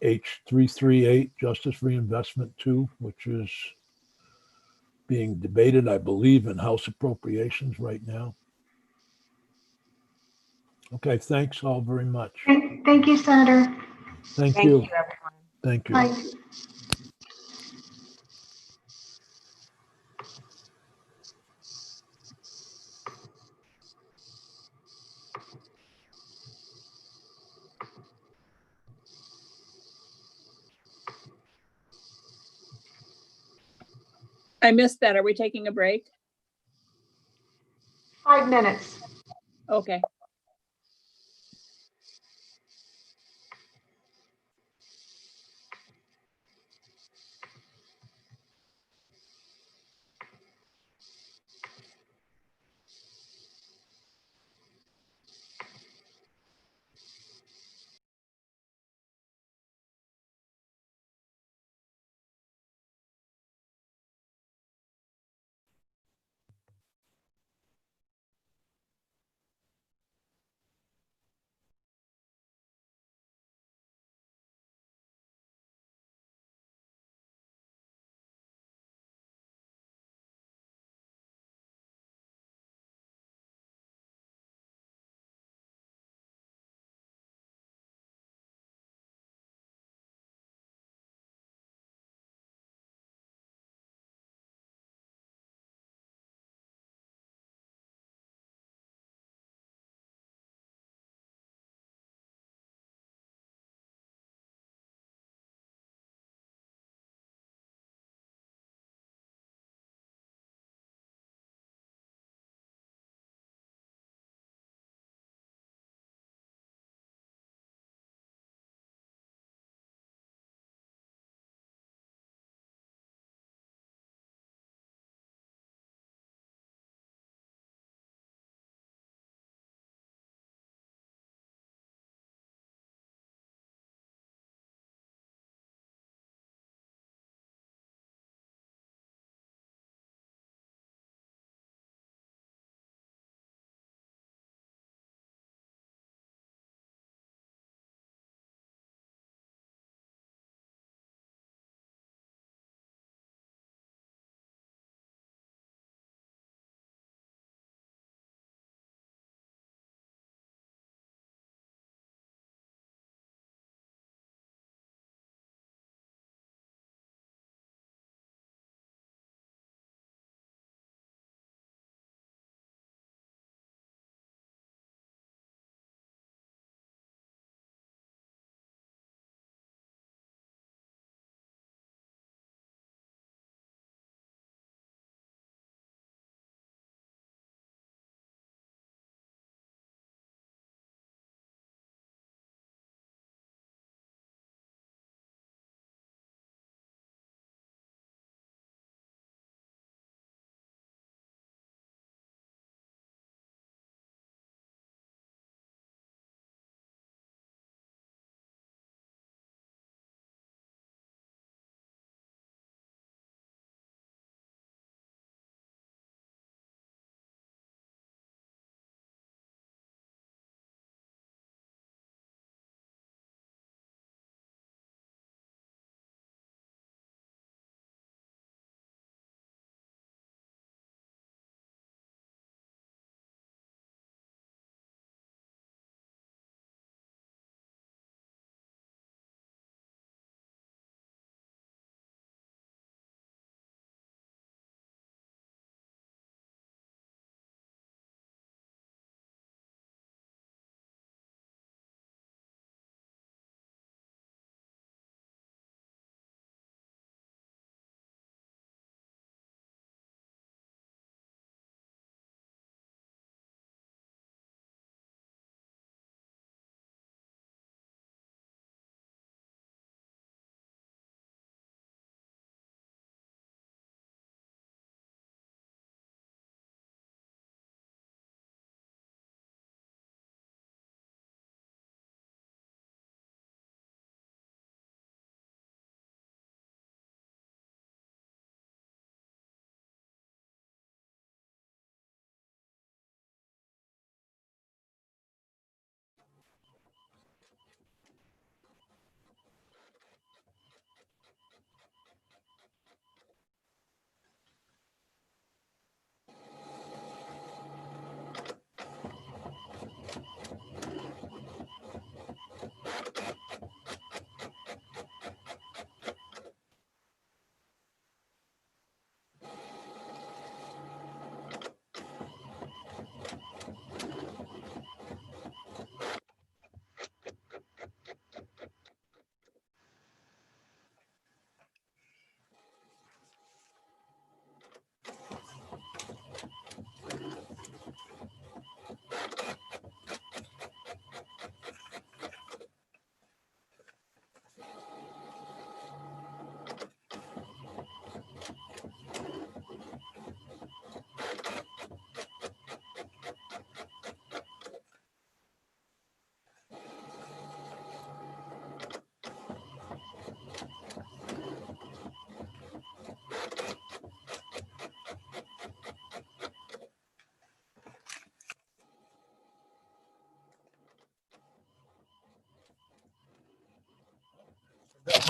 H338 Justice Reinvestment 2, which is being debated, I believe, in House Appropriations right now. Okay, thanks all very much. Thank you, Senator. Thank Thank you. you, everyone. Thank you. Bye. I missed that. Are we taking a break? 5 minutes. Okay.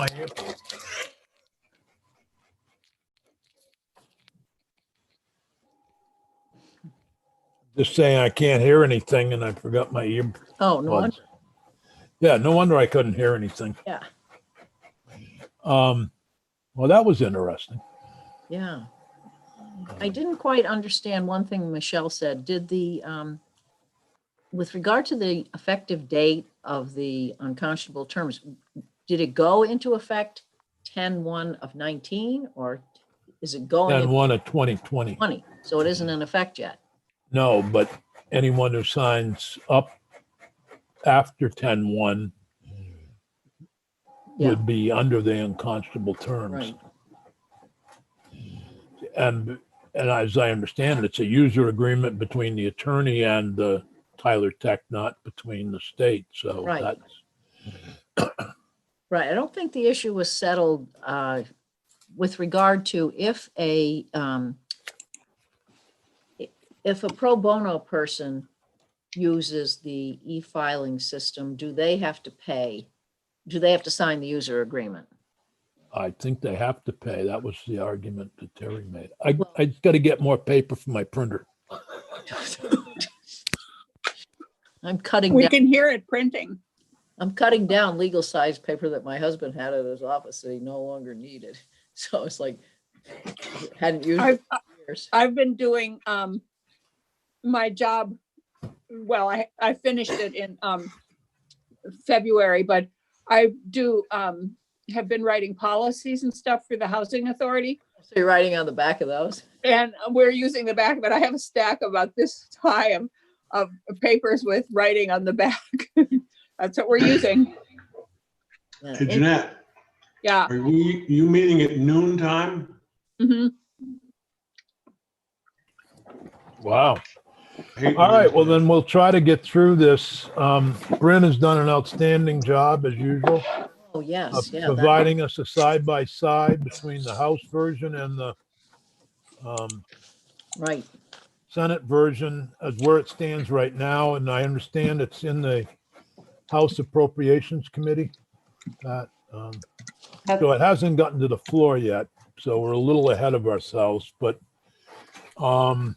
my earpiece. Just saying I can't hear anything and I forgot my ear. Oh, no wonder. Yeah, no wonder I couldn't hear anything. Yeah, Well, that was interesting. yeah. I didn't quite understand one thing Michelle said. Did the, with regard to the effective date of the unconscionable terms, did it go into effect 10/1 of 19 or is it going And into one of 2020. 20? So it isn't in effect yet. No, but anyone who signs up after 10/1 Yeah, would be under the unconscionable terms. right. And as I understand it, it's a user agreement between the attorney and the Tyler Tech, not between the state. So Right. that's, Right. I don't think the issue was settled with regard to if a pro bono person uses the e-filing system, do they have to pay? Do they have to sign the user agreement? I think they have to pay. That was the argument that Terry made. I got to get more paper for my printer. I'm cutting We down. can hear it printing. I'm cutting down legal size paper that my husband had at his office that he no longer needed. So it's like, hadn't used it for years. I've been doing my job. Well, I finished it in February, but I do have been writing policies and stuff for the housing authority. So you're writing on the back of those? And we're using the back of it. I have a stack about this high of papers with writing on the back. That's what we're using. Yeah. Hey, Jeanette, Yeah. are you meeting at noon time? Mm-hmm. Wow. Hey, All right, well, then we'll try to get through this. Bryn has done an outstanding job as usual Oh, of yes, yeah. providing us a side-by-side between the House version and the Right. Senate version as where it stands right now. And I understand it's in the House Appropriations Committee. So it hasn't gotten to the floor yet, so we're a little ahead of ourselves, but I've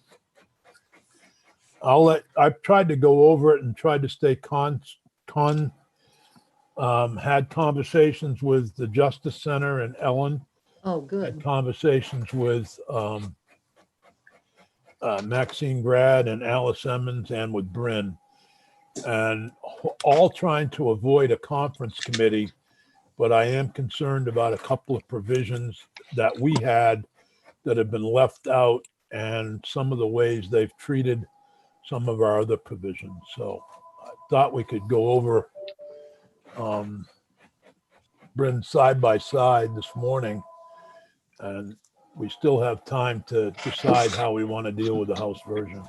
tried to go over it and tried to stay had conversations with the Justice Center and Ellen, Oh, had good. conversations with Maxine Grad and Alice Emmons and with Bryn, and all trying to avoid a conference committee. But I am concerned about a couple of provisions that we had that have been left out and some of the ways they've treated some of our other provisions. So I thought we could go over Bryn side by side this morning. And we still have time to decide how we want to deal with the House version.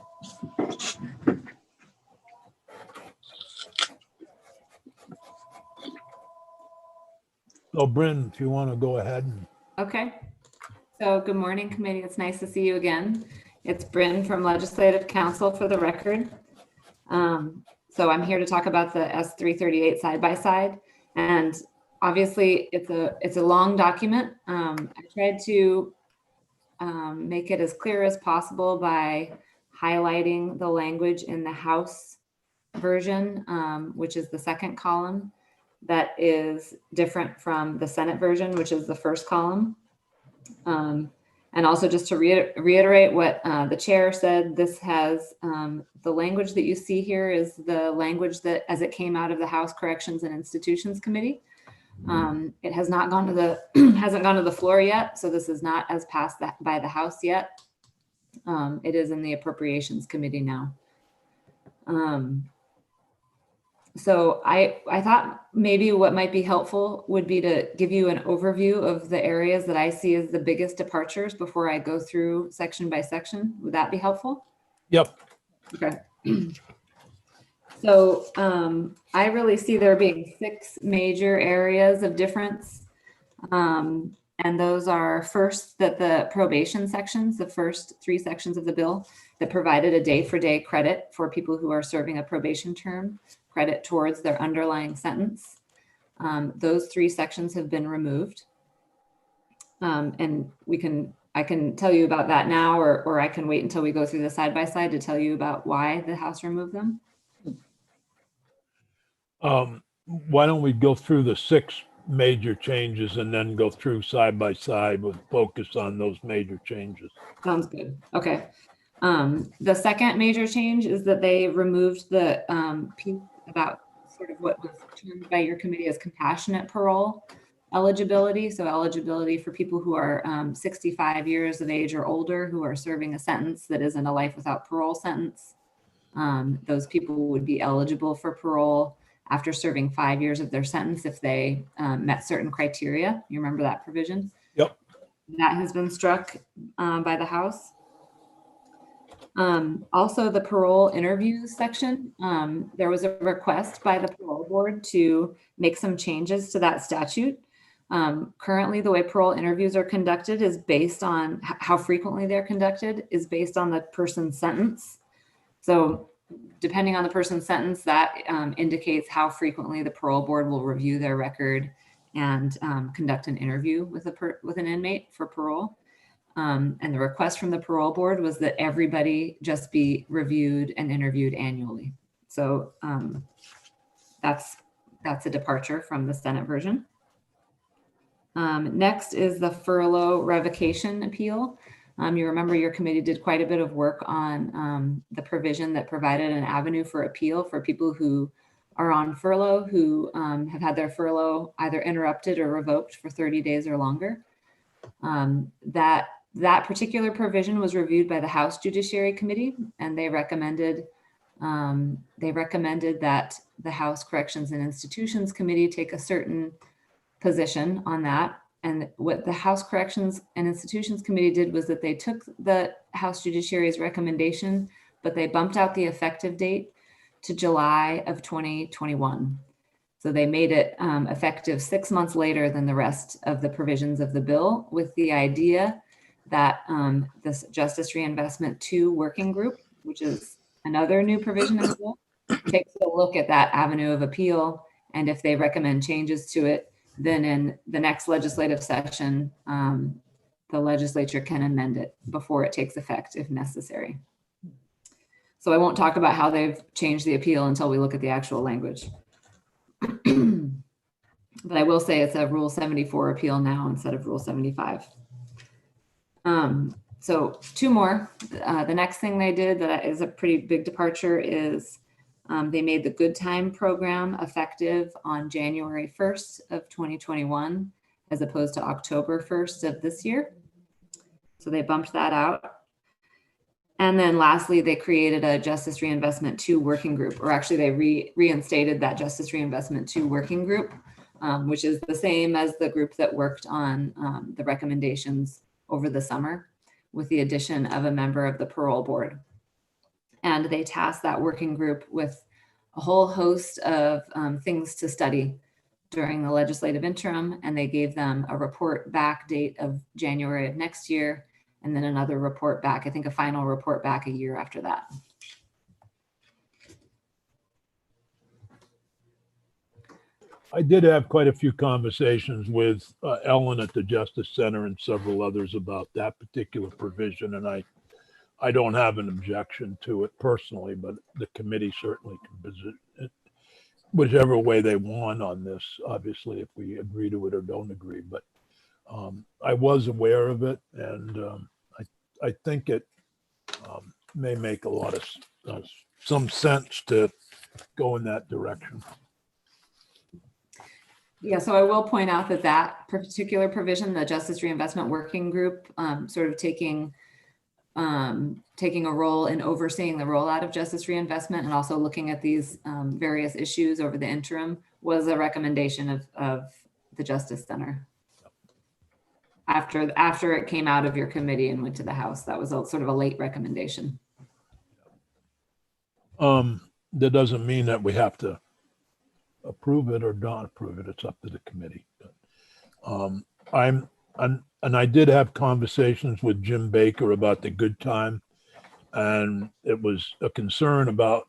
So Bryn, if you want to go ahead. Okay. So good morning, committee. It's nice to see you again. It's Bryn from Legislative Council for the record. So I'm here to talk about the S338 side by side. And obviously it's a long document. I tried to make it as clear as possible by highlighting the language in the House version, which is the second column, that is different from the Senate version, which is the first column. And also just to reiterate what the chair said, this has the language that you see here is the language that as it came out of the House Corrections and Institutions Committee. It has not gone to the hasn't gone to the floor yet, so this is not as passed by the House yet. It is in the Appropriations Committee now. So I thought maybe what might be helpful would be to give you an overview of the areas that I see as the biggest departures before I go through section by section. Would that be helpful? Yep. Okay. So I really see there being 6 major areas of difference. And those are first that the probation sections, the first 3 sections of the bill that provided a day-for-day credit for people who are serving a probation term, credit towards their underlying sentence. Those three sections have been removed. And I can tell you about that now, or I can wait until we go through the side by side to tell you about why the House removed them. Why don't we go through the 6 major changes and then go through side by side with focus on those major changes? Sounds good. Okay. The second major change is that they removed the piece about sort of what was termed by your committee as compassionate parole eligibility. So eligibility for people who are 65 years of age or older who are serving a sentence that isn't a life without parole sentence. Those people would be eligible for parole after serving 5 years of their sentence if they met certain criteria. You remember that provision? Yep. That has been struck by the House. Also, the parole interviews section, there was a request by the parole board to make some changes to that statute. Currently, the way parole interviews are conducted is based on how frequently they're conducted is based on the person's sentence. So depending on the person's sentence, that indicates how frequently the parole board will review their record and conduct an interview with an inmate for parole. And the request from the parole board was that everybody just be reviewed and interviewed annually. So that's a departure from the Senate version. Next is the furlough revocation appeal. You remember your committee did quite a bit of work on the provision that provided an avenue for appeal for people who are on furlough, who have had their furlough either interrupted or revoked for 30 days or longer. That particular provision was reviewed by the House Judiciary Committee, and they recommended that the House Corrections and Institutions Committee take a certain position on that. And what the House Corrections and Institutions Committee did was that they took the House Judiciary's recommendation, but they bumped out the effective date to July of 2021. So they made it effective 6 months later than the rest of the provisions of the bill, with the idea that this Justice Reinvestment 2 working group, which is another new provision in the bill, takes a look at that avenue of appeal. And if they recommend changes to it, then in the next legislative session, the legislature can amend it before it takes effect if necessary. So I won't talk about how they've changed the appeal until we look at the actual language. But I will say it's a Rule 74 appeal now instead of Rule 75. So 2 more. The next thing they did that is a pretty big departure is they made the Good Time program effective on January 1st of 2021, as opposed to October 1st of this year. So they bumped that out. And then lastly, they created a Justice Reinvestment 2 working group, or actually they reinstated that Justice Reinvestment 2 working group, which is the same as the group that worked on the recommendations over the summer, with the addition of a member of the parole board. And they tasked that working group with a whole host of things to study during the legislative interim. And they gave them a report back date of January of next year, and then another report back, I think a final report back a year after that. I did have quite a few conversations with Ellen at the Justice Center and several others about that particular provision, and I don't have an objection to it personally, but the committee certainly can visit it whichever way they want on this, obviously, if we agree to it or don't agree. But I was aware of it, and I think it may make a lot of some sense to go in that direction. Yeah, so I will point out that that particular provision, the Justice Reinvestment Working Group, sort of taking a role in overseeing the rollout of justice reinvestment and also looking at these various issues over the interim, was a recommendation of the Justice Center. After it came out of your committee and went to the House, that was sort of a late recommendation. That doesn't mean that we have to approve it or not approve it. It's up to the committee. But, and I did have conversations with Jim Baker about the Good Time, and it was a concern about,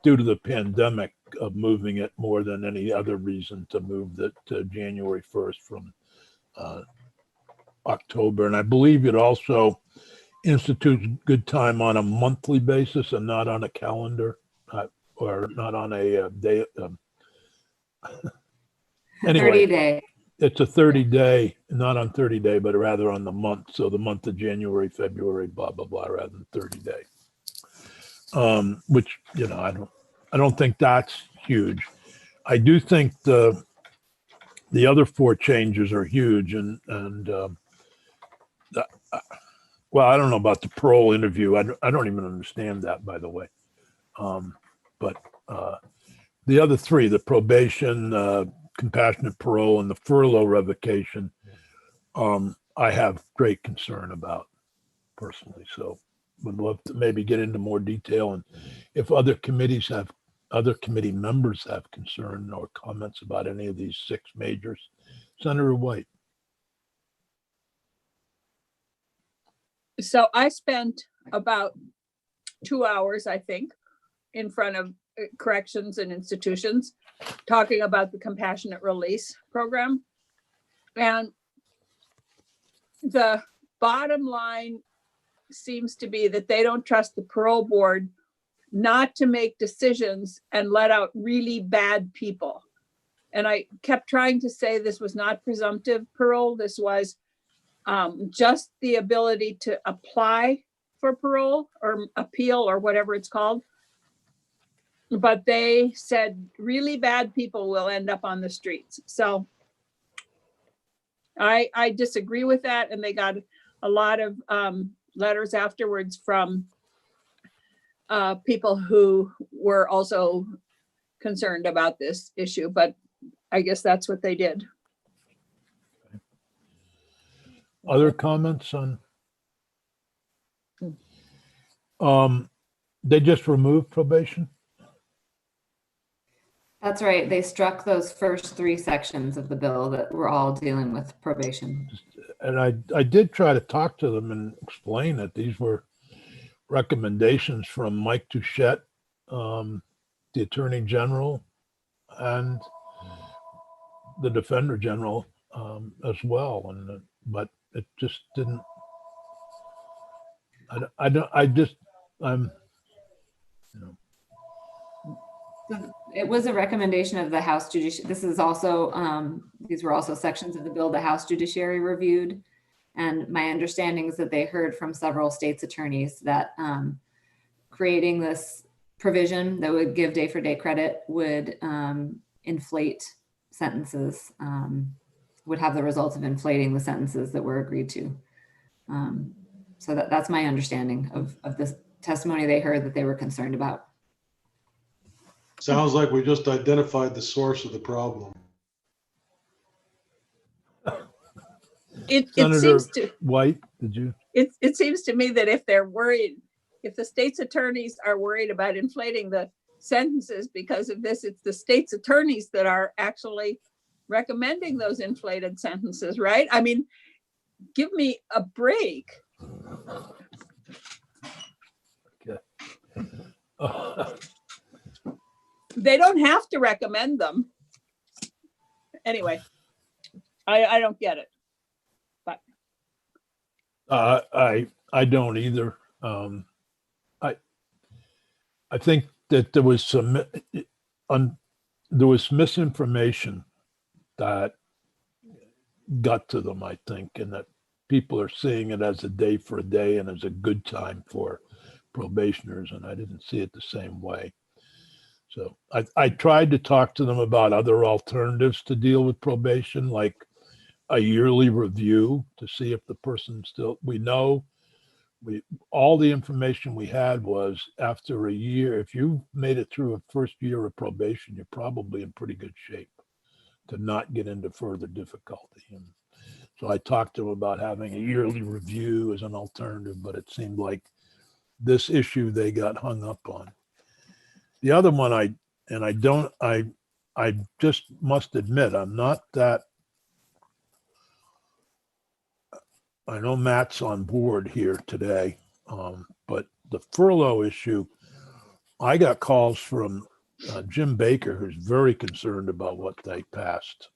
due to the pandemic, of moving it more than any other reason to move it to January 1st from October. And I believe it also institutes good time on a monthly basis and not on a calendar, or not on a day. 30 Anyway, day. it's a 30-day, not on 30-day, but rather on the month. So the month of January, February, blah, blah, blah, rather than 30-day. Which, you know, I don't think that's huge. I do think the other 4 changes are huge, and well, I don't know about the parole interview. I don't even understand that, by the way. But the other 3, the probation, compassionate parole, and the furlough revocation, I have great concern about personally. So would love to maybe get into more detail, and if other committee members have concern or comments about any of these 6 majors. Senator White. So I spent about 2 hours, I think, in front of corrections and institutions talking about the compassionate release program. And the bottom line seems to be that they don't trust the parole board not to make decisions and let out really bad people. And I kept trying to say this was not presumptive parole. This was just the ability to apply for parole or appeal or whatever it's called. But they said really bad people will end up on the streets. So I disagree with that. And they got a lot of letters afterwards from people who were also concerned about this issue, but I guess that's what they did. Other comments on? They just removed probation? That's right. They struck those first 3 sections of the bill that were all dealing with probation. And I did try to talk to them and explain that these were recommendations from Mike Touchette, the Attorney General, and the Defender General as well. And but it just didn't. I'm. You know. So it was a recommendation of the House Judiciary. This is also, these were also sections of the bill the House Judiciary reviewed. And my understanding is that they heard from several states' attorneys that creating this provision that would give day-for-day credit would inflate sentences, would have the results of inflating the sentences that were agreed to. So that's my understanding of this testimony they heard that they were concerned about. Sounds like we just identified the source of the problem. It Senator seems to White, did you? it seems to me that if they're worried, if the state's attorneys are worried about inflating the sentences because of this, it's the state's attorneys that are actually recommending those inflated sentences, right? I mean, give me a break. Okay. They don't have to recommend them. Anyway, I don't get it. But I don't either. I think that there was misinformation that got to them, I think, and that people are seeing it as a day for a day and as a good time for probationers, and I didn't see it the same way. So I tried to talk to them about other alternatives to deal with probation, like a yearly review to see if the person still, all the information we had was after a year, if you made it through a first year of probation, you're probably in pretty good shape to not get into further difficulty. And so I talked to them about having a yearly review as an alternative, but it seemed like this issue they got hung up on. The other one, I just must admit, I'm not that, I know Matt's on board here today, but the furlough issue, I got calls from Jim Baker, who's very concerned about what they passed.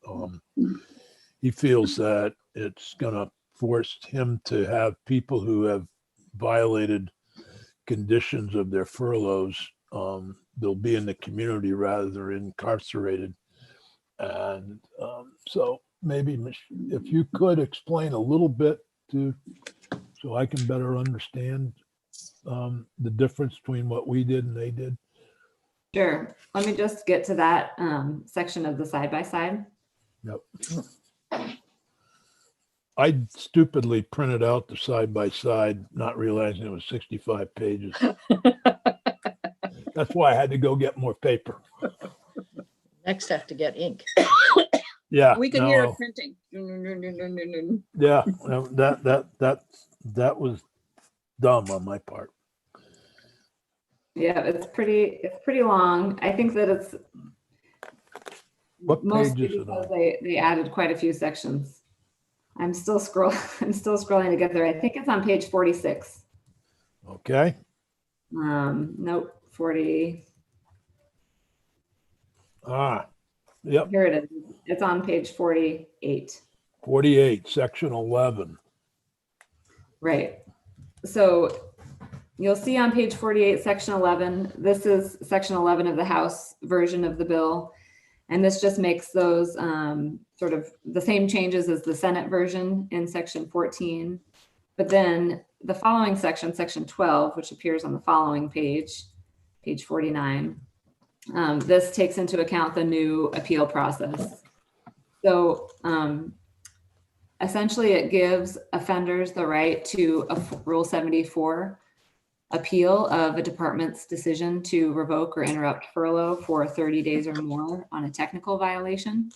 He feels that it's going to force him to have people who have violated conditions of their furloughs. They'll be in the community rather than incarcerated. And so maybe if you could explain a little bit so I can better understand the difference between what we did and they did. Sure. Let me just get to that section of the side by side. Yep. I stupidly printed out the side by side, not realizing it was 65 pages. That's why I had to go get more paper. Next have to get ink. Yeah. We could hear no, it printing. Yeah, that was dumb on my part. Yeah, it's pretty long. I think that it's What mostly page is it because on? they added quite a few sections. I'm still scrolling to get there. I think it's on page 46. Okay. Nope, 40. Yep. Here it is. It's on page 48. 48, section 11. Right. So you'll see on page 48, section 11, this is section 11 of the House version of the bill. And this just makes those sort of the same changes as the Senate version in section 14. But then the following section, section 12, which appears on the following page, page 49, this takes into account the new appeal process. So essentially it gives offenders the right to a Rule 74 appeal of a department's decision to revoke or interrupt furlough for 30 days or more on a technical violation.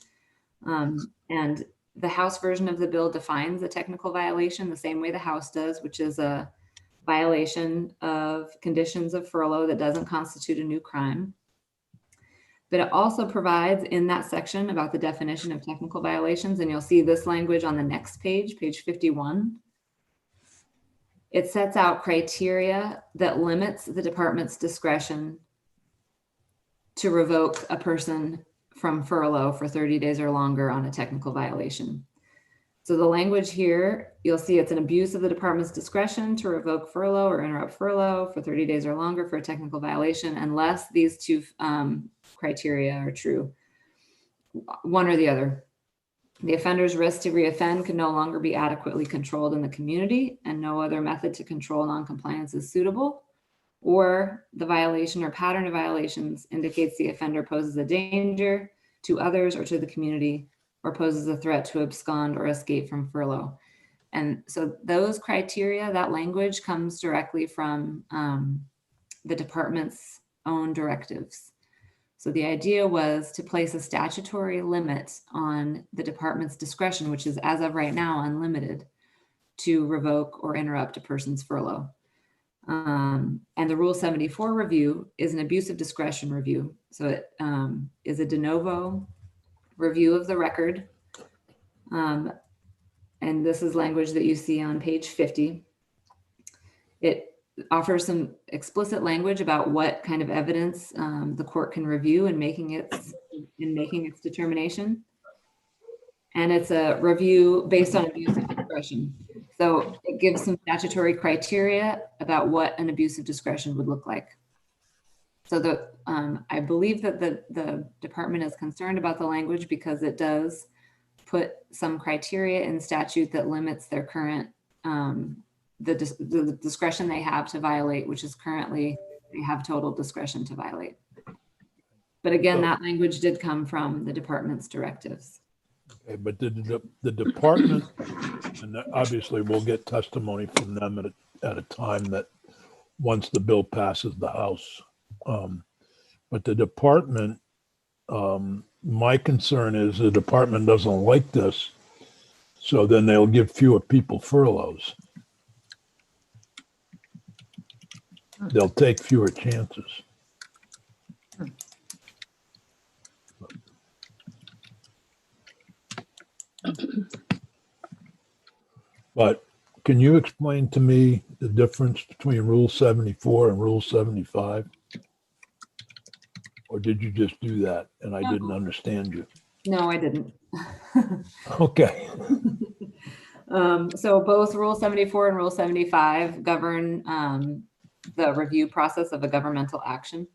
And the House version of the bill defines a technical violation the same way the House does, which is a violation of conditions of furlough that doesn't constitute a new crime. But it also provides in that section about the definition of technical violations, and you'll see this language on the next page, page 51. It sets out criteria that limits the department's discretion to revoke a person from furlough for 30 days or longer on a technical violation. So the language here, you'll see it's an abuse of the department's discretion to revoke furlough or interrupt furlough for 30 days or longer for a technical violation, unless these two criteria are true, one or the other. The offender's risk to reoffend can no longer be adequately controlled in the community, and no other method to control noncompliance is suitable, or the violation or pattern of violations indicates the offender poses a danger to others or to the community, or poses a threat to abscond or escape from furlough. And so those criteria, that language comes directly from the department's own directives. So the idea was to place a statutory limit on the department's discretion, which is as of right now unlimited, to revoke or interrupt a person's furlough. And the Rule 74 review is an abuse of discretion review. So it is a de novo review of the record. And this is language that you see on page 50. It offers some explicit language about what kind of evidence the court can review in making its determination. And it's a review based on abuse of discretion. So it gives some statutory criteria about what an abuse of discretion would look like. So I believe that the department is concerned about the language because it does put some criteria in statute that limits their current the discretion they have to violate, which is currently they have total discretion to violate. But again, that language did come from the department's directives. Okay, but the department, and obviously we'll get testimony from them at a time that once the bill passes the House. But the department, my concern is the department doesn't like this, so then they'll give fewer people furloughs. They'll take fewer chances. But can you explain to me the difference between Rule 74 and Rule 75? Or did you just do that and I No. didn't understand you? No, I didn't. Okay. So both Rule 74 and Rule 75 govern the review process of a governmental action.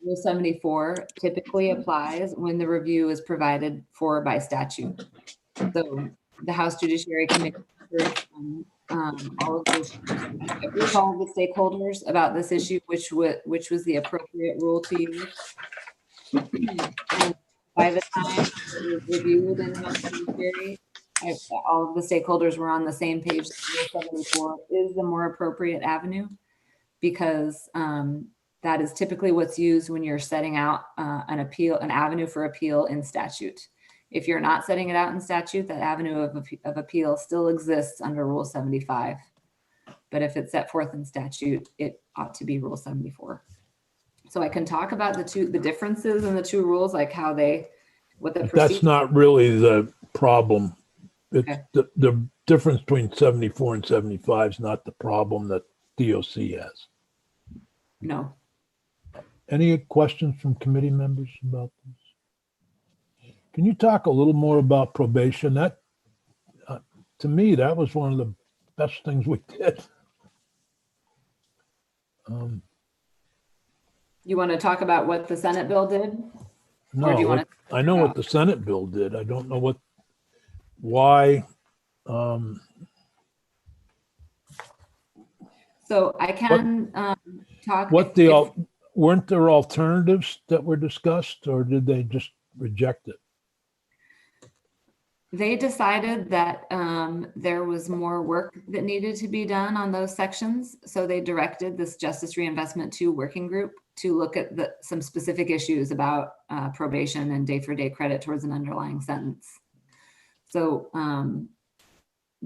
Rule 74 typically applies when the review is provided for by statute. So the House Judiciary Committee heard from, all of the stakeholders about this issue, which was the appropriate rule to use. And by the time it was reviewed in House Judiciary, all of the stakeholders were on the same page. That Rule 74 is the more appropriate avenue because that is typically what's used when you're setting out an avenue for appeal in statute. If you're not setting it out in statute, that avenue of appeal still exists under Rule 75. But if it's set forth in statute, it ought to be Rule 74. So I can talk about the differences in the two rules, like how what the But that's procedure. not really the problem. It's Okay. the difference between 74 and 75 is not the problem that DOC has. No. Any questions from committee members about this? Can you talk a little more about probation? That, to me, that was one of the best things we did. You want to talk about what the Senate bill did? Or do you No, want I know what the Senate bill did. I don't know why. So I can talk. Weren't there alternatives that were discussed, or did they just reject it? They decided that there was more work that needed to be done on those sections. So they directed this Justice Reinvestment 2 working group to look at some specific issues about probation and day-for-day credit towards an underlying sentence. So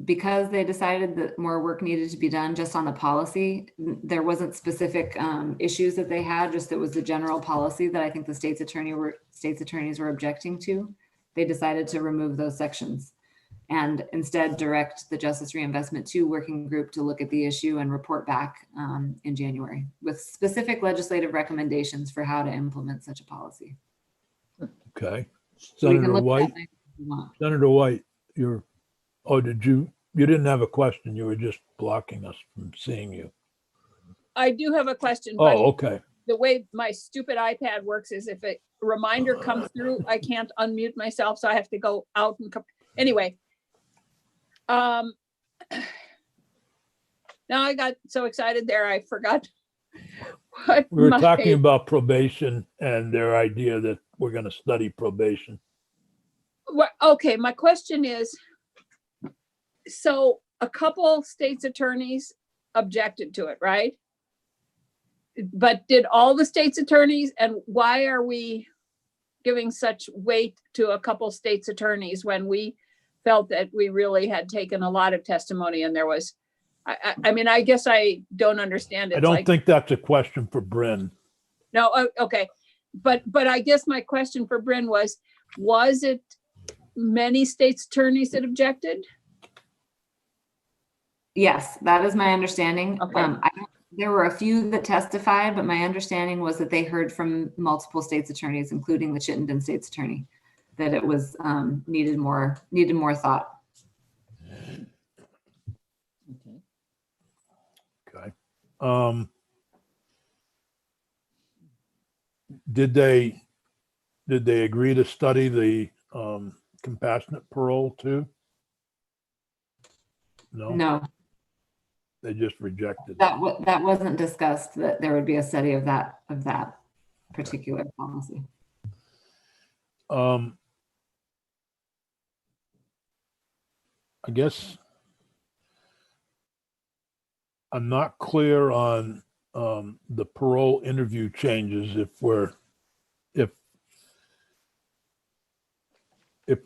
because they decided that more work needed to be done just on the policy, there wasn't specific issues that they had, just it was the general policy that I think the state's attorneys were objecting to. They decided to remove those sections and instead direct the Justice Reinvestment 2 working group to look at the issue and report back in January with specific legislative recommendations for how to implement such a policy. Okay. So we can Senator look at White, that if you want. Senator White, you didn't have a question. You were just blocking us from seeing you. I do have a question, but Oh, okay. the way my stupid iPad works is if a reminder comes through, I can't unmute myself, so I have to go out and come. Anyway. Now I got so excited there, I forgot what We were talking about probation and their idea that we're going to study probation. Okay, my question is, so a couple state's attorneys objected to it, right? But did all the state's attorneys, and why are we giving such weight to a couple state's attorneys when we felt that we really had taken a lot of testimony and there was, I mean, I guess I don't understand it. I don't think that's a question for Bryn. No, okay. But I guess my question for Bryn was it many state's attorneys that objected? Yes, that is my understanding. Okay. There were a few that testified, but my understanding was that they heard from multiple state's attorneys, including the Chittenden state's attorney, that it was needed more thought. Okay. Did they agree to study the compassionate parole too? No. No, They just rejected it. that wasn't discussed, that there would be a study of that particular policy. I guess I'm not clear on the parole interview changes if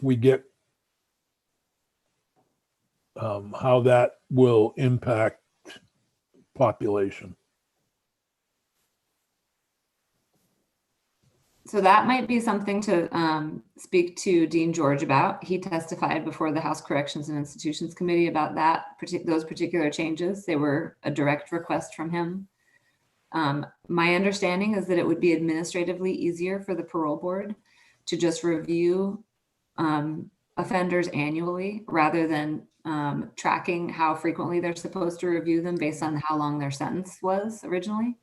we get how that will impact population. So that might be something to speak to Dean George about. He testified before the House Corrections and Institutions Committee about those particular changes. They were a direct request from him. My understanding is that it would be administratively easier for the parole board to just review offenders annually rather than tracking how frequently they're supposed to review them based on how long their sentence was originally.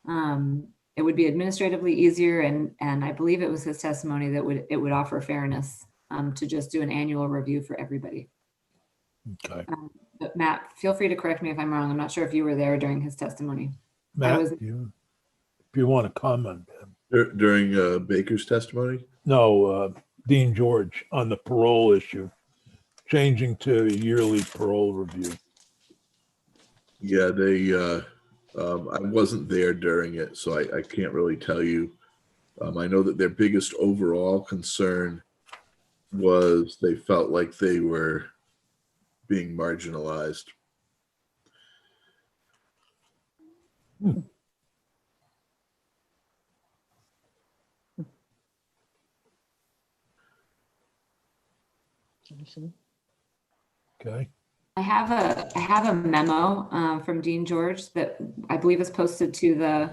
It would be administratively easier, and I believe it was his testimony that it would offer fairness to just do an annual review for everybody. Okay. But Matt, feel free to correct me if I'm wrong. I'm not sure if you were there during his testimony. Matt, was- if you want to comment. During Baker's testimony? No, Dean George on the parole issue, changing to a yearly parole review. Yeah, I wasn't there during it, so I can't really tell you. I know that their biggest overall concern was they felt like they were being marginalized. Okay. I have a memo from Dean George that I believe is posted to the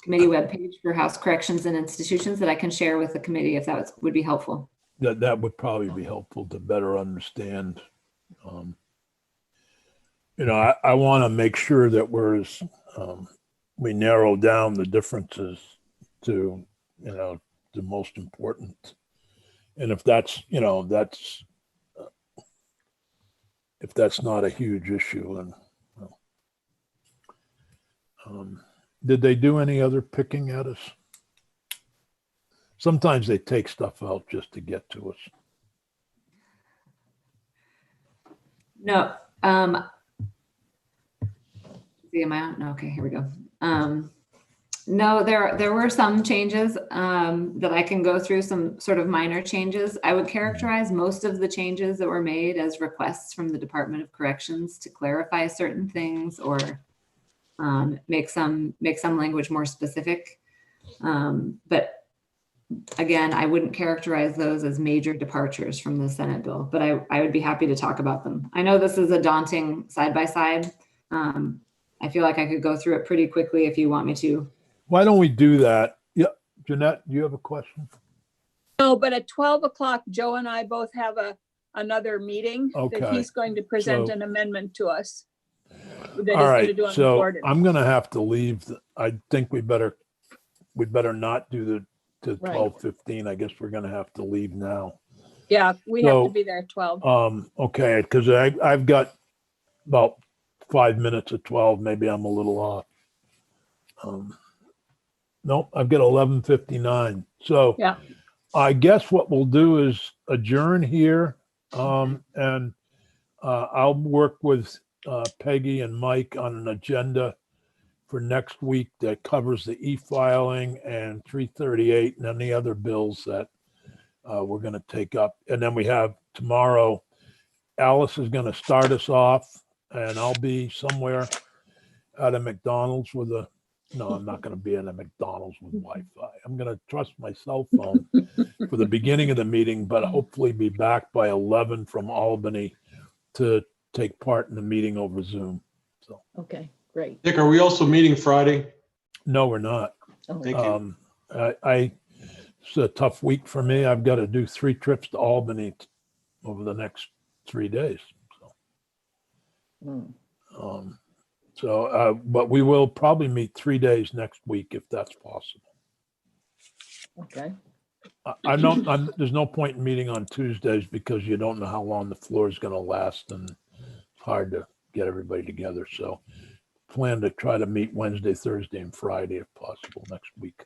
committee webpage for House Corrections and Institutions that I can share with the committee if that would be helpful. That would probably be helpful to better understand. I want to make sure that we narrow down the differences to, the most important. And if that's not a huge issue, then did they do any other picking at us? Sometimes they take stuff out just to get to us. No. See, am I on? Okay, here we go. No, there were some changes that I can go through, some sort of minor changes. I would characterize most of the changes that were made as requests from the Department of Corrections to clarify certain things or make some language more specific. But again, I wouldn't characterize those as major departures from the Senate bill, but I would be happy to talk about them. I know this is a daunting side-by-side. I feel like I could go through it pretty quickly if you want me to. Why don't we do that? Yeah, Jeanette, do you have a question? No, but at 12 o'clock, Joe and I both have another meeting that Okay. he's going to present So- an amendment to us. That All he's going to right, do on the so ordinance. I'm gonna have to leave. I think we better not do the Right. 12:15. I guess we're gonna have to leave now. Yeah, we have So, to be there at 12. Okay, because I've got about 5 minutes at 12. Maybe I'm a little off. Nope, I've got 11:59. So Yeah. I guess what we'll do is adjourn here, and I'll work with Peggy and Mike on an agenda for next week that covers the e-filing and 338 and any other bills that we're going to take up. And then we have tomorrow, Alice is going to start us off, and I'll be somewhere at a McDonald's with no, I'm not going to be at a McDonald's with Wi-Fi. I'm going to trust my cell phone for the beginning of the meeting, but hopefully be back by 11 from Albany to take part in the meeting over Zoom. So, Okay, great. Dick, are we also meeting Friday? no, we're not. Oh, Thank you. It's a tough week for me. I've got to do 3 trips to Albany over the next 3 days. mm, But we will probably meet 3 days next week if that's possible. Okay, There's no point in meeting on Tuesdays because you don't know how long the floor is going to last and it's hard to get everybody together. So plan to try to meet Wednesday, Thursday, and Friday if possible next week.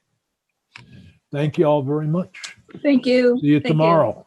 Thank you all very much. Thank you. See you Thank tomorrow.